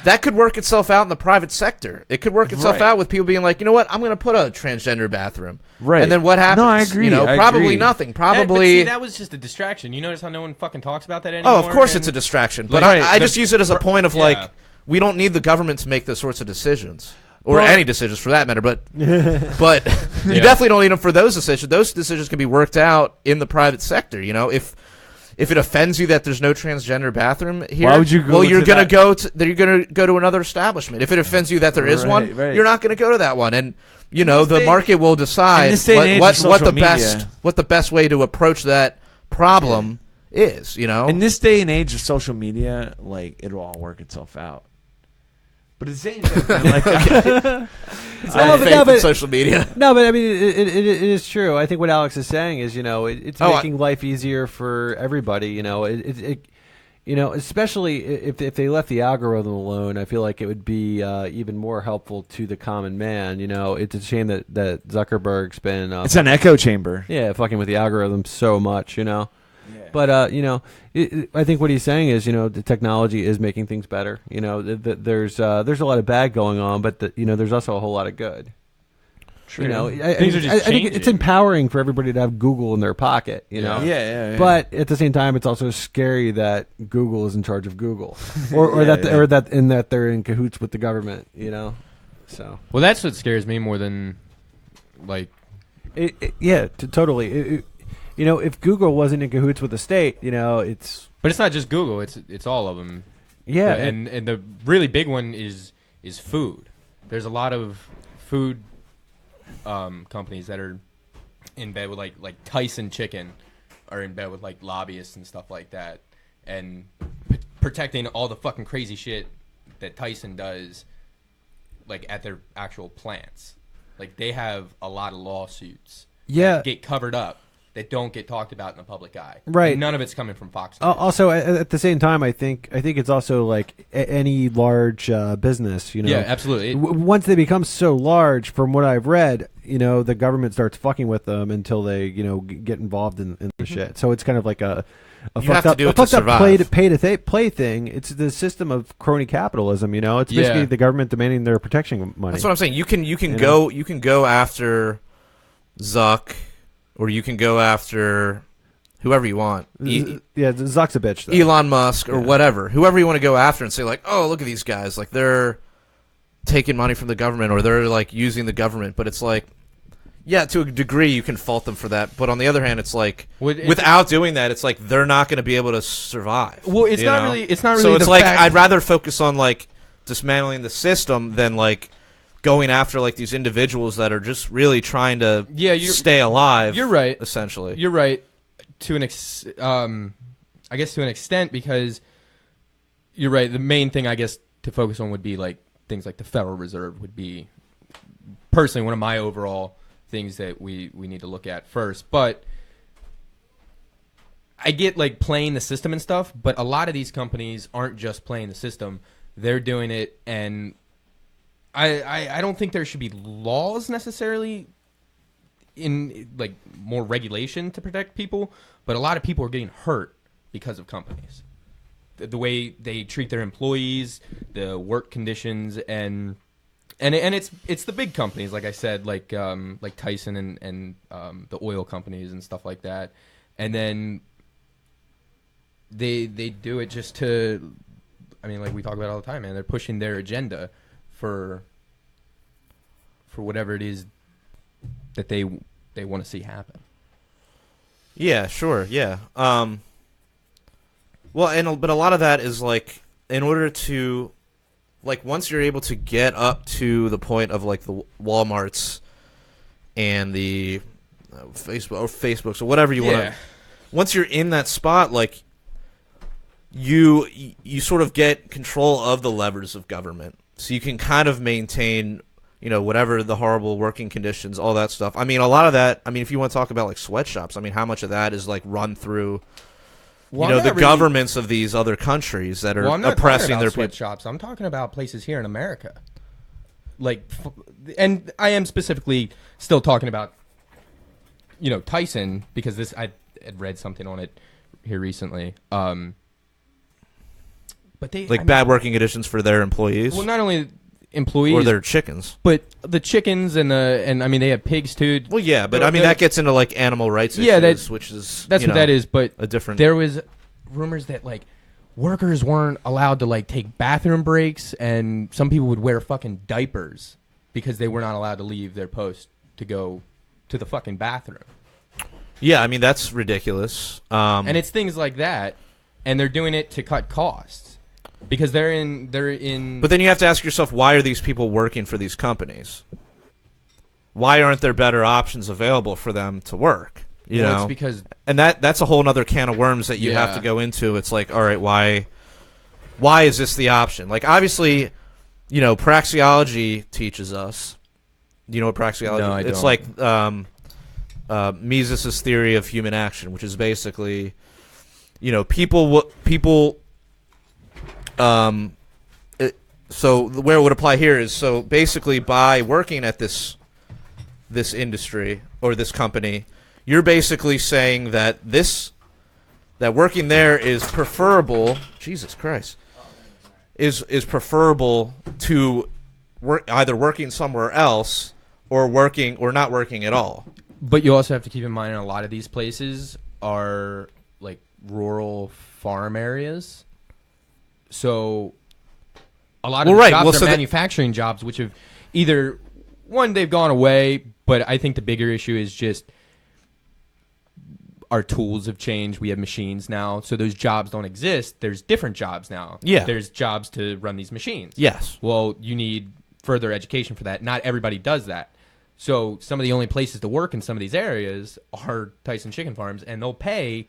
that could work itself out in the private sector. It could work itself out with people being like, you know what, I'm going to put a transgender bathroom. Right. And then what happens? No, I agree. Probably agree. nothing. Probably. But see, that was just a distraction. You notice how no one fucking talks about that anymore? Oh, of course it's a distraction. But I just use it as a point of like, we don't need the government to make those sorts of decisions. Or any decisions for that matter. But you definitely don't need them for those decisions. Those decisions can be worked out in the private sector. If it offends you that there's no transgender bathroom here, why would you go? Well, you're going to go to another establishment. If it offends you that there is one, you're not going to go to that one. And the market will decide what the best way to approach that problem is. In this day and age of social media, like it'll all work itself out. But it's saying like I have faith in social media. No, but I mean, it is true. I think what Alex is saying is, it's making life easier for everybody. Especially if they left the algorithm alone, I feel like it would be even more helpful to the common man. It's a shame that Zuckerberg's been. It's an echo chamber. Yeah, fucking with the algorithm so much. But I think what he's saying is, the technology is making things better. There's a lot of bad going on, but there's also a whole lot of good. True. Things are just changing. I think it's empowering for everybody to have Google in their pocket. Yeah. But at the same time, it's also scary that Google is in charge of Google, or that they're in cahoots with the government. So. Well, that's what scares me more than like. Totally. If Google wasn't in cahoots with the state, it's. But it's not just Google; it's all of them. Yeah, and the really big one is food. There's a lot of food companies that are in bed with like Tyson Chicken, are in bed with like lobbyists and stuff like that, and protecting all the fucking crazy shit that Tyson does, like at their actual plants. Like they have a lot of lawsuits. That get covered up. That don't get talked about in the public eye. Right. None of it's coming from Fox News. Also, at the same time, I think it's also like any large business. Yeah, absolutely. Once they become so large, from what I've read, the government starts fucking with them until they, get involved in the shit. So it's kind of like a fucked up play thing. It's the system of crony capitalism. It's basically the government demanding their protection money. That's what I'm saying. You can go after Zuck. Or you can go after whoever you want. Zuck's a bitch, though. Elon Musk or whatever. Whoever you want to go after and say, like, oh, look at these guys. Like, they're taking money from the government or they're, like, using the government. But it's like, yeah, to a degree you can fault them for that. But on the other hand, it's like, without doing that, it's like they're not going to be able to survive. Well, it's not really So it's like, I'd rather focus on, like, dismantling the system than, like, going after like these individuals that are just really trying to stay alive. You're right. Essentially, you're right to an I guess to an extent, because you're right. The main thing I guess to focus on would be like things like the Federal Reserve would be personally one of my overall things that we need to look at first. But I get like playing the system and stuff, but a lot of these companies aren't just playing the system; they're doing it and. I don't think there should be laws necessarily in like more regulation to protect people, but a lot of people are getting hurt because of companies. The way they treat their employees, the work conditions, and it's the big companies, like I said, like Tyson and the oil companies and stuff like that, and then they do it just to, I mean, like we talk about all the time, man. They're pushing their agenda for whatever it is that they want to see happen. Yeah, sure, yeah. Well, but a lot of that is like in order to, like, once you're able to get up to the point of like the Walmarts and the Facebooks or whatever you want to, once you're in that spot, like you sort of get control of the levers of government. so you can kind of maintain, whatever the horrible working conditions, all that stuff. I mean, a lot of that. I mean, if you want to talk about like sweatshops, I mean, how much of that is like run through, the governments of these other countries that are oppressing their sweatshops. I'm talking about places here in America, and I am specifically still talking about, Tyson, because I had read something on it here recently. But bad working conditions for their employees. Well, not only employees or their chickens, but the chickens and I mean they have pigs too. Well, yeah, but I mean that gets into like animal rights issues, which is that's what that is. But a different. There was rumors that like workers weren't allowed to like take bathroom breaks, and some people would wear fucking diapers because they were not allowed to leave their post to go to the fucking bathroom. Yeah, I mean that's ridiculous. And it's things like that, and they're doing it to cut costs. Because they're in. But then you have to ask yourself, why are these people working for these companies? Why aren't there better options available for them to work? You know, it's because, and that's a whole other can of worms that you have to go into. It's like, all right, why is this the option? Like, obviously, praxeology teaches us. Do you know what praxeology? No, I it's don't. like Mises' theory of human action, which is basically, people. So where it would apply here is, so basically by working at this industry or this company, you're basically saying that that working there is preferable. Jesus Christ, is preferable to either working somewhere else or not working at all. But you also have to keep in mind, a lot of these places are like rural farm areas. So a lot of the jobs are manufacturing jobs, which have either, one, they've gone away, but I think the bigger issue is just our tools have changed. We have machines now, so those jobs don't exist. There's different jobs now. Yeah. There's jobs to run these machines. Yes. Well, you need further education for that. Not everybody does that. So some of the only places to work in some of these areas are Tyson chicken farms, and they'll pay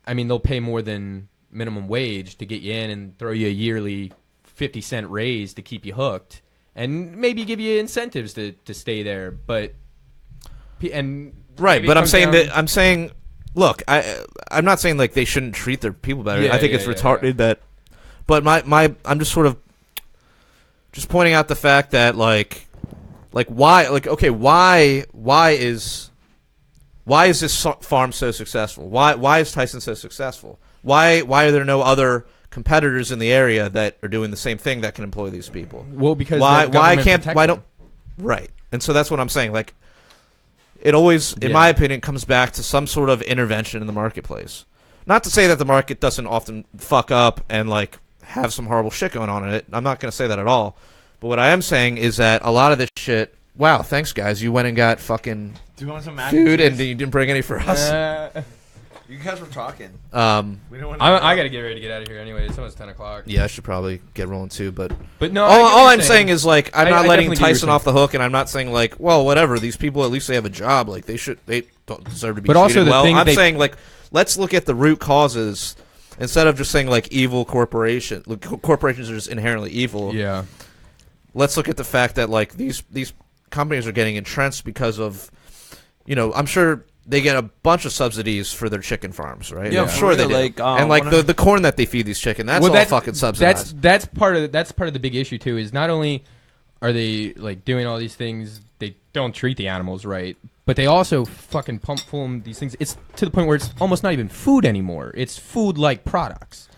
more than minimum wage to get you in and throw you a yearly 50-cent raise to keep you hooked, and maybe give you incentives to stay there. But I'm saying look, I'm not saying like they shouldn't treat their people better. I think it's retarded that, but I'm just sort of just pointing out the fact that like why is this farm so successful? Why is Tyson so successful? Why are there no other competitors in the area that are doing the same thing that can employ these people? Well, because right? And so that's what I'm saying. Like, it always, in my opinion, comes back to some sort of intervention in the marketplace. Not to say that the market doesn't often fuck up and like have some horrible shit going on in it. I'm not going to say that at all. But what I am saying is that a lot of this shit. Wow, thanks guys. You went and got fucking food and you didn't bring any for us. You guys were talking. We don't want I got to get ready to get out of here anyway. It's almost 10 o'clock. Yeah, I should probably get rolling too. But no, all I'm saying is like I'm not letting Tyson off the hook, and I'm not saying like, well, whatever. These people, at least they have a job. Like they don't deserve to be treated well. I'm saying like, let's look at the root causes instead of just saying like evil corporation. Corporations are just inherently evil. Yeah. Let's look at the fact that like these companies are getting entrenched because of, I'm sure they get a bunch of subsidies for their chicken farms, right? Yeah, I'm sure they do. And like the corn that they feed these chicken, that's all fucking subsidized. That's part of the big issue too. Is not only are they like doing all these things, they don't treat the animals right, but they also fucking pump full these things. It's to the point where it's almost not even food anymore. It's food-like products,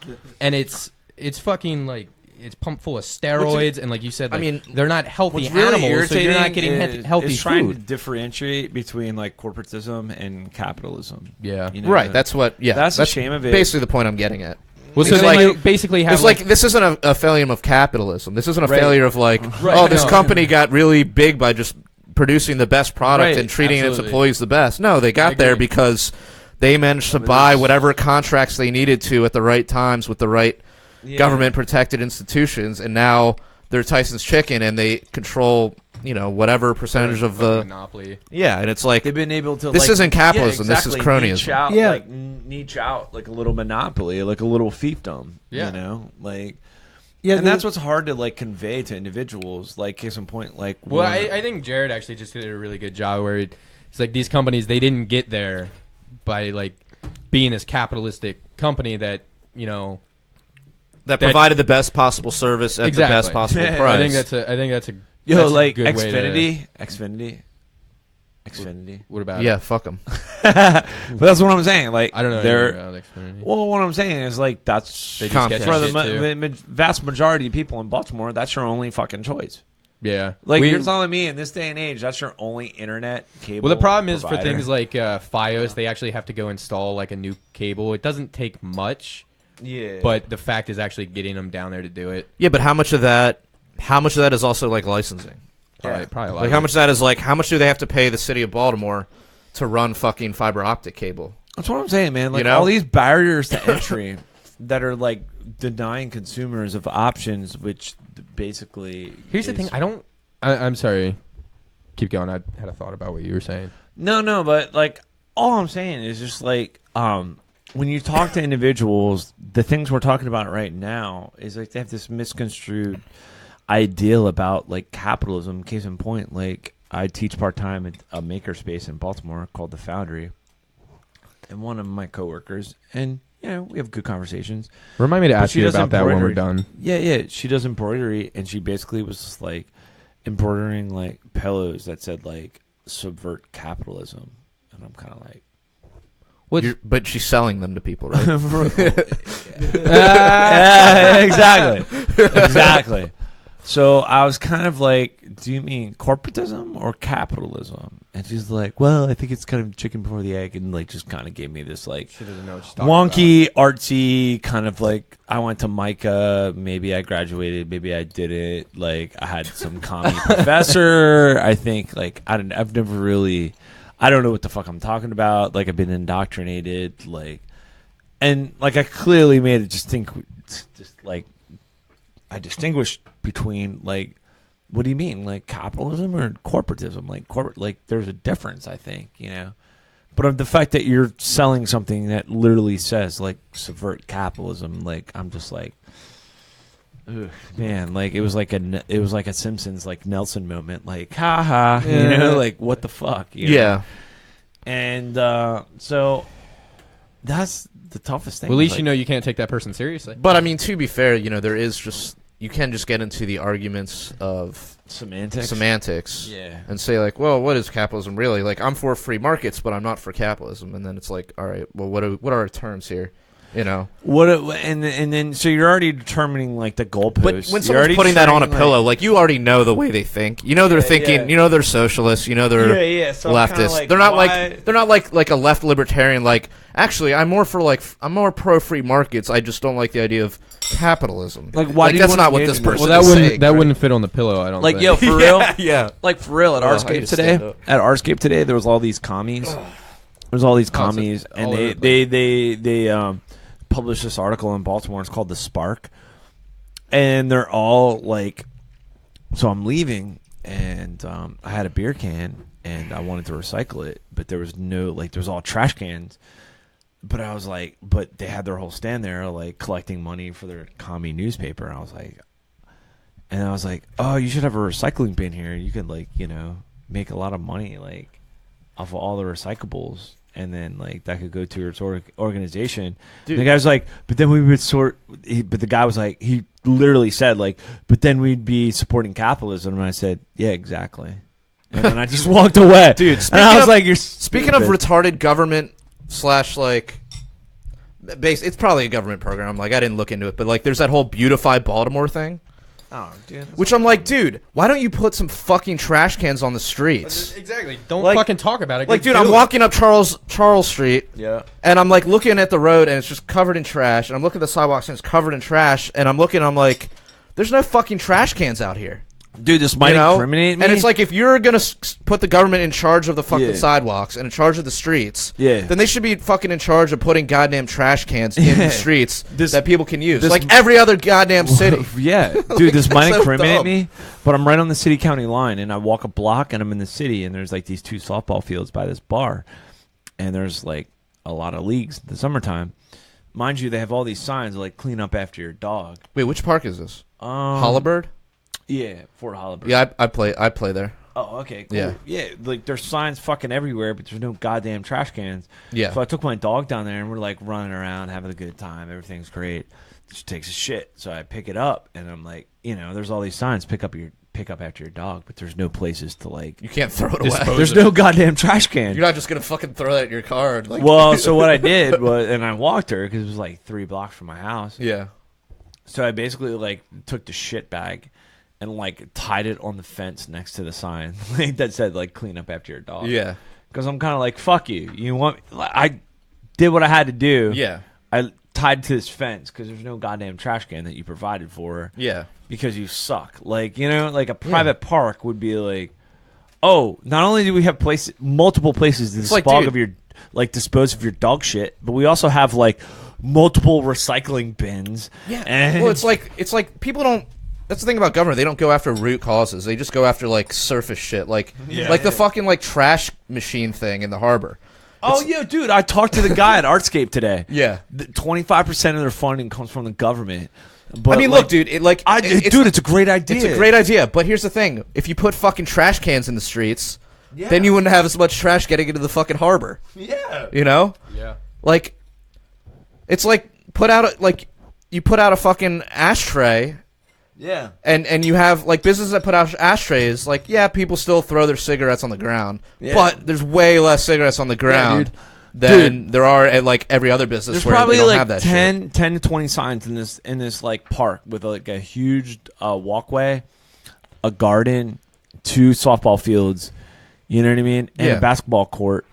and it's fucking like. It's pumped full of steroids, and like you said, like, they're not healthy animals, so you're not getting healthy it's trying food. To differentiate between like corporatism and capitalism. Yeah, right. That's what. Yeah, that's the shame of it. Basically, the point I'm getting at. Well, so like, you basically have like this isn't a failure of capitalism. This isn't a failure of like, this company got really big by just producing the best product and treating its employees the best. No, they got there because they managed to buy whatever contracts they needed to at the right times with the right. Government protected institutions, and now they're Tyson's Chicken, and they control whatever percentage of the monopoly. Yeah, and it's like they've been able to. This isn't capitalism. This is cronyism. Niche out like a little monopoly, like a little fiefdom. Yeah. Yeah, and that's what's hard to like convey to individuals. Like, case in point, like. Well, I think Jared actually just did a really good job where it's like these companies, they didn't get there by like being this capitalistic company that that provided the best possible service at the best possible price. I think that's a like good Xfinity. What about it? Fuck them. But that's what I'm saying. Like, I don't know about Xfinity. Well, what I'm saying is like that's they just for the vast majority of people in Baltimore. That's your only fucking choice. Yeah, like you're telling me in this day and age, that's your only internet cable. Well, the problem is provider. For things like FiOS, they actually have to go install like a new cable. It doesn't take much. Yeah, but the fact is actually getting them down there to do it. Yeah, but how much of that is also like licensing? Probably a lot. Like how much of that is like how much do they have to pay the city of Baltimore to run fucking fiber optic cable? That's what I'm saying, man. Like all these barriers to entry that are like denying consumers of options, which basically. Here's the thing. I'm sorry. Keep going. I had a thought about what you were saying. No, but like all I'm saying is just like when you talk to individuals, the things we're talking about right now is like they have this misconstrued ideal about like capitalism. Case in point, like I teach part-time at a makerspace in Baltimore called The Foundry, and one of my coworkers, and we have good conversations. Remind me to ask you about that when we're done. Yeah, she does embroidery, and she basically was just like embroidering like pillows that said like subvert capitalism, and I'm kind of like, but she's selling them to people, right? Exactly. So I was kind of like, do you mean corporatism or capitalism? And she's like, well, I think it's kind of chicken before the egg, and like just kind of gave me this like she doesn't know what she's talking wonky, artsy kind of like, I went to Micah, maybe I graduated, maybe I didn't. Like I had some commie professor. I think like I've never really, I don't know what the fuck I'm talking about. Like I've been indoctrinated, like, and like I clearly made it just like I distinguished between like, what do you mean, like capitalism or corporatism? Like corporate, like there's a difference, I think, But of the fact that you're selling something that literally says like subvert capitalism, like I'm just like, ugh, man, like it was like a Simpsons like Nelson moment, like haha, like what the fuck, Yeah. And so that's the toughest thing. Well, at least you can't take that person seriously. But I mean, to be fair, there is just. You can just get into the arguments of semantics and say, like, well, what is capitalism really? Like, I'm for free markets, but I'm not for capitalism. And then it's like, all right, well, what are our terms here? And then so you're already determining, like, the goalposts. But when someone's putting that on a pillow, like, you already know the way they think. They're thinking, they're socialists, they're so leftists. Like, they're not like a left libertarian, like, actually, I'm more pro free markets. I just don't like the idea of capitalism. Like, why? That's not what this person is saying. That right? wouldn't fit on the pillow. I don't like. think. Yo, for real. Yeah. Like for real at Artscape today. At Artscape today, there was all these commies. And they published this article in Baltimore. It's called The Spark, and they're all like. So I'm leaving, and I had a beer can, and I wanted to recycle it, but there was no there's all trash cans. But I was like, but they had their whole stand there, like collecting money for their commie newspaper. And I was like, oh, you should have a recycling bin here. You could make a lot of money off of all the recyclables, and then that could go to your organization. Dude. The guy was like, but then we would but the guy was like, he literally said but then we'd be supporting capitalism. And I said, yeah, exactly. And then I just walked away, dude. And I was like, you're speaking of retarded government. / it's probably a government program. I didn't look into it, but there's that whole Beautify Baltimore thing. Oh, dude. Which I'm like, dude, why don't you put some fucking trash cans on the streets? Exactly. Don't fucking talk about it. Dude, I'm walking up Charles Street. Yeah. And I'm looking at the road, and it's just covered in trash. And I'm looking at the sidewalks, and it's covered in trash. And I'm like, there's no fucking trash cans out here. Dude, this might incriminate me. And it's like, if you're going to put the government in charge of the fucking sidewalks and in charge of the streets, then they should be fucking in charge of putting goddamn trash cans in the streets that people can use. Like every other goddamn city. Yeah. Dude, this might incriminate me, but I'm right on the city-county line, and I walk a block, and I'm in the city, and there's these 2 softball fields by this bar, and there's a lot of leagues in the summertime. Mind you, they have all these signs clean up after your dog. Wait, which park is this? Hollabird? Yeah, Fort Hollabird. Yeah, I play there. Oh, okay, cool. Yeah. Yeah, like there's signs fucking everywhere, but there's no goddamn trash cans. Yeah. So I took my dog down there, and we're like running around, having a good time. Everything's great. She takes a shit, so I pick it up, and I'm like, there's all these signs, pick up after your dog, but there's no places to like. You can't throw it away. There's no goddamn trash can. You're not just gonna fucking throw that in your car. Like. Well, so what I did was, and I walked her because it was like 3 blocks from my house. Yeah. So I basically like took the shit bag and like tied it on the fence next to the sign that said like clean up after your dog. Yeah. Because I'm kind of like, fuck you. You want? I did what I had to do. Yeah. I tied to this fence because there's no goddamn trash can that you provided for her. Yeah. Because you suck. Like, like a private park would be like, oh, not only do we have multiple places to dispose of your dog shit, but we also have like multiple recycling bins. Yeah. And well, it's like people don't. That's the thing about government. They don't go after root causes. They just go after like surface shit, like the fucking like trash machine thing in the harbor. Oh, yeah, dude. I talked to the guy at Artscape today. Yeah. 25% of their funding comes from the government. But I mean, look, dude. It's a great idea. It's a great idea. But here's the thing: if you put fucking trash cans in the streets, then you wouldn't have as much trash getting into the fucking harbor. Yeah. Yeah. Like, it's like you put out a fucking ashtray. Yeah. And you have like businesses that put out ashtrays. Like, people still throw their cigarettes on the ground, but there's way less cigarettes on the ground. Than there are at like every other business. There's where probably they don't like have that 10 to 20 signs in this like park with like a huge walkway, a garden, 2 softball fields, you know what I mean, and a basketball court.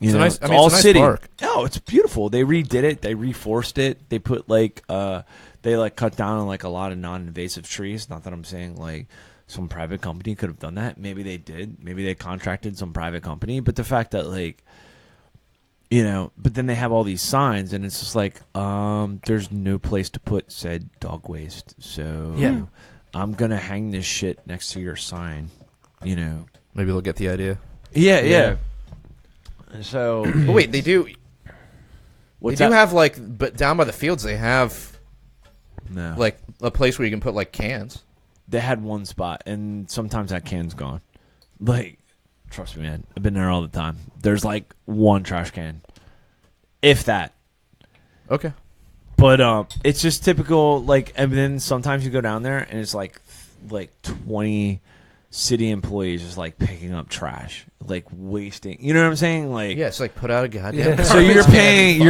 It's all city. Park. No, it's beautiful. They redid it. They reforested it. They put like they cut down on like a lot of non-invasive trees. Not that I'm saying like some private company could have done that. Maybe they did. Maybe they contracted some private company. But the fact that like. But then they have all these signs, and it's just like, there's no place to put said dog waste. So I'm going to hang this shit next to your sign, Maybe they'll get the idea. Yeah. So. But wait, they do. They do have, like, but down by the fields, they have, like, a place where you can put, like, cans. They had one spot, and sometimes that can's gone. Like. Trust me, man. I've been there all the time. There's like one trash can, if that. Okay. But it's just typical. Like, and then sometimes you go down there and it's like 20 city employees just like picking up trash, like wasting. You know what I'm saying? Like, it's like put out a goddamn. So you're paying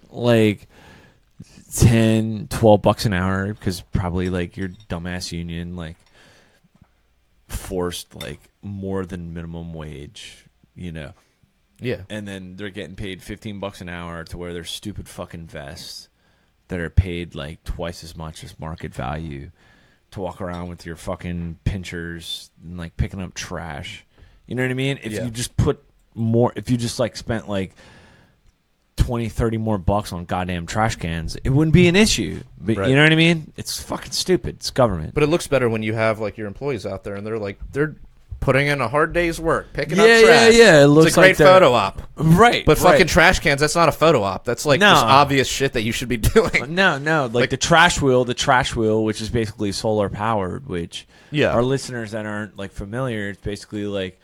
like $10-12 an hour because probably like your dumbass union like. Forced like more than minimum wage, and then they're getting paid $15 an hour to wear their stupid fucking vests that are paid like twice as much as market value to walk around with your fucking pinchers and like picking up trash. You know what I mean? If you just put more, if you just like spent like 20-30 more bucks on goddamn trash cans, it wouldn't be an issue. But you know what I mean? It's fucking stupid. It's government. But it looks better when you have like your employees out there and they're putting in a hard day's work, picking up trash. Yeah. It looks it's a great photo op. Right. But fucking trash cans, that's not a photo op. That's like just obvious shit that you should be doing. No. Like the trash wheel, which is basically solar powered, which our listeners that aren't like familiar, it's basically like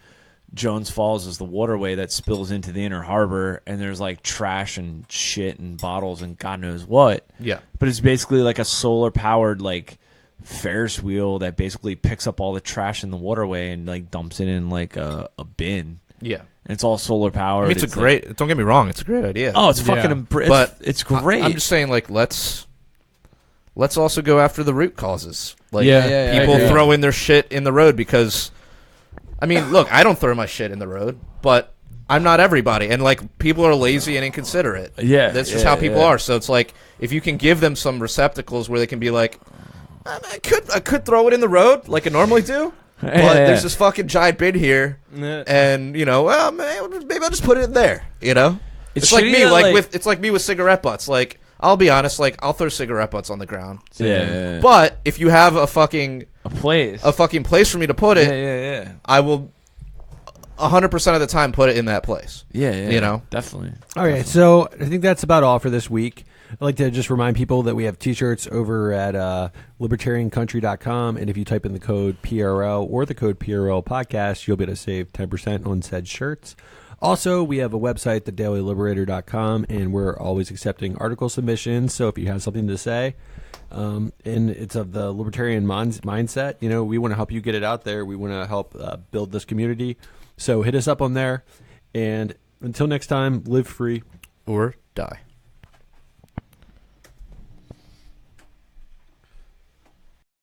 Jones Falls is the waterway that spills into the inner harbor, and there's like trash and shit and bottles and God knows what. Yeah. But it's basically like a solar powered like Ferris wheel that basically picks up all the trash in the waterway and like dumps it in like a bin. Yeah. And it's all solar powered. I mean, it's a great. Don't get me wrong, it's a great idea. Oh, it's fucking. But it's great. I'm just saying, like, let's also go after the root causes. Like, people throw in their shit in the road because. I mean, look, I don't throw my shit in the road, but I'm not everybody. And, like, people are lazy and inconsiderate. Yeah. That's just how people are. So it's like, if you can give them some receptacles where they can be like, I could throw it in the road like I normally do, but there's this fucking giant bin here, and, well, maybe I'll just put it in there, It's like me, it's like me with cigarette butts. Like, I'll be honest, like, I'll throw cigarette butts on the ground. Yeah. But if you have a fucking place for me to put it, I will 100% of the time put it in that place. Yeah, you know, definitely. All right, so I think that's about all for this week. I'd like to just remind people that we have T-shirts over at libertariancountry.com, and if you type in the code PRL or the code PRL Podcast, you'll be able to save 10% on said shirts. Also, we have a website, thedailyliberator.com, and we're always accepting article submissions, so if you have something to say, and it's of the libertarian mindset, you know, we want to help you get it out there. We want to help build this community. So hit us up on there, and until next time, live free or die.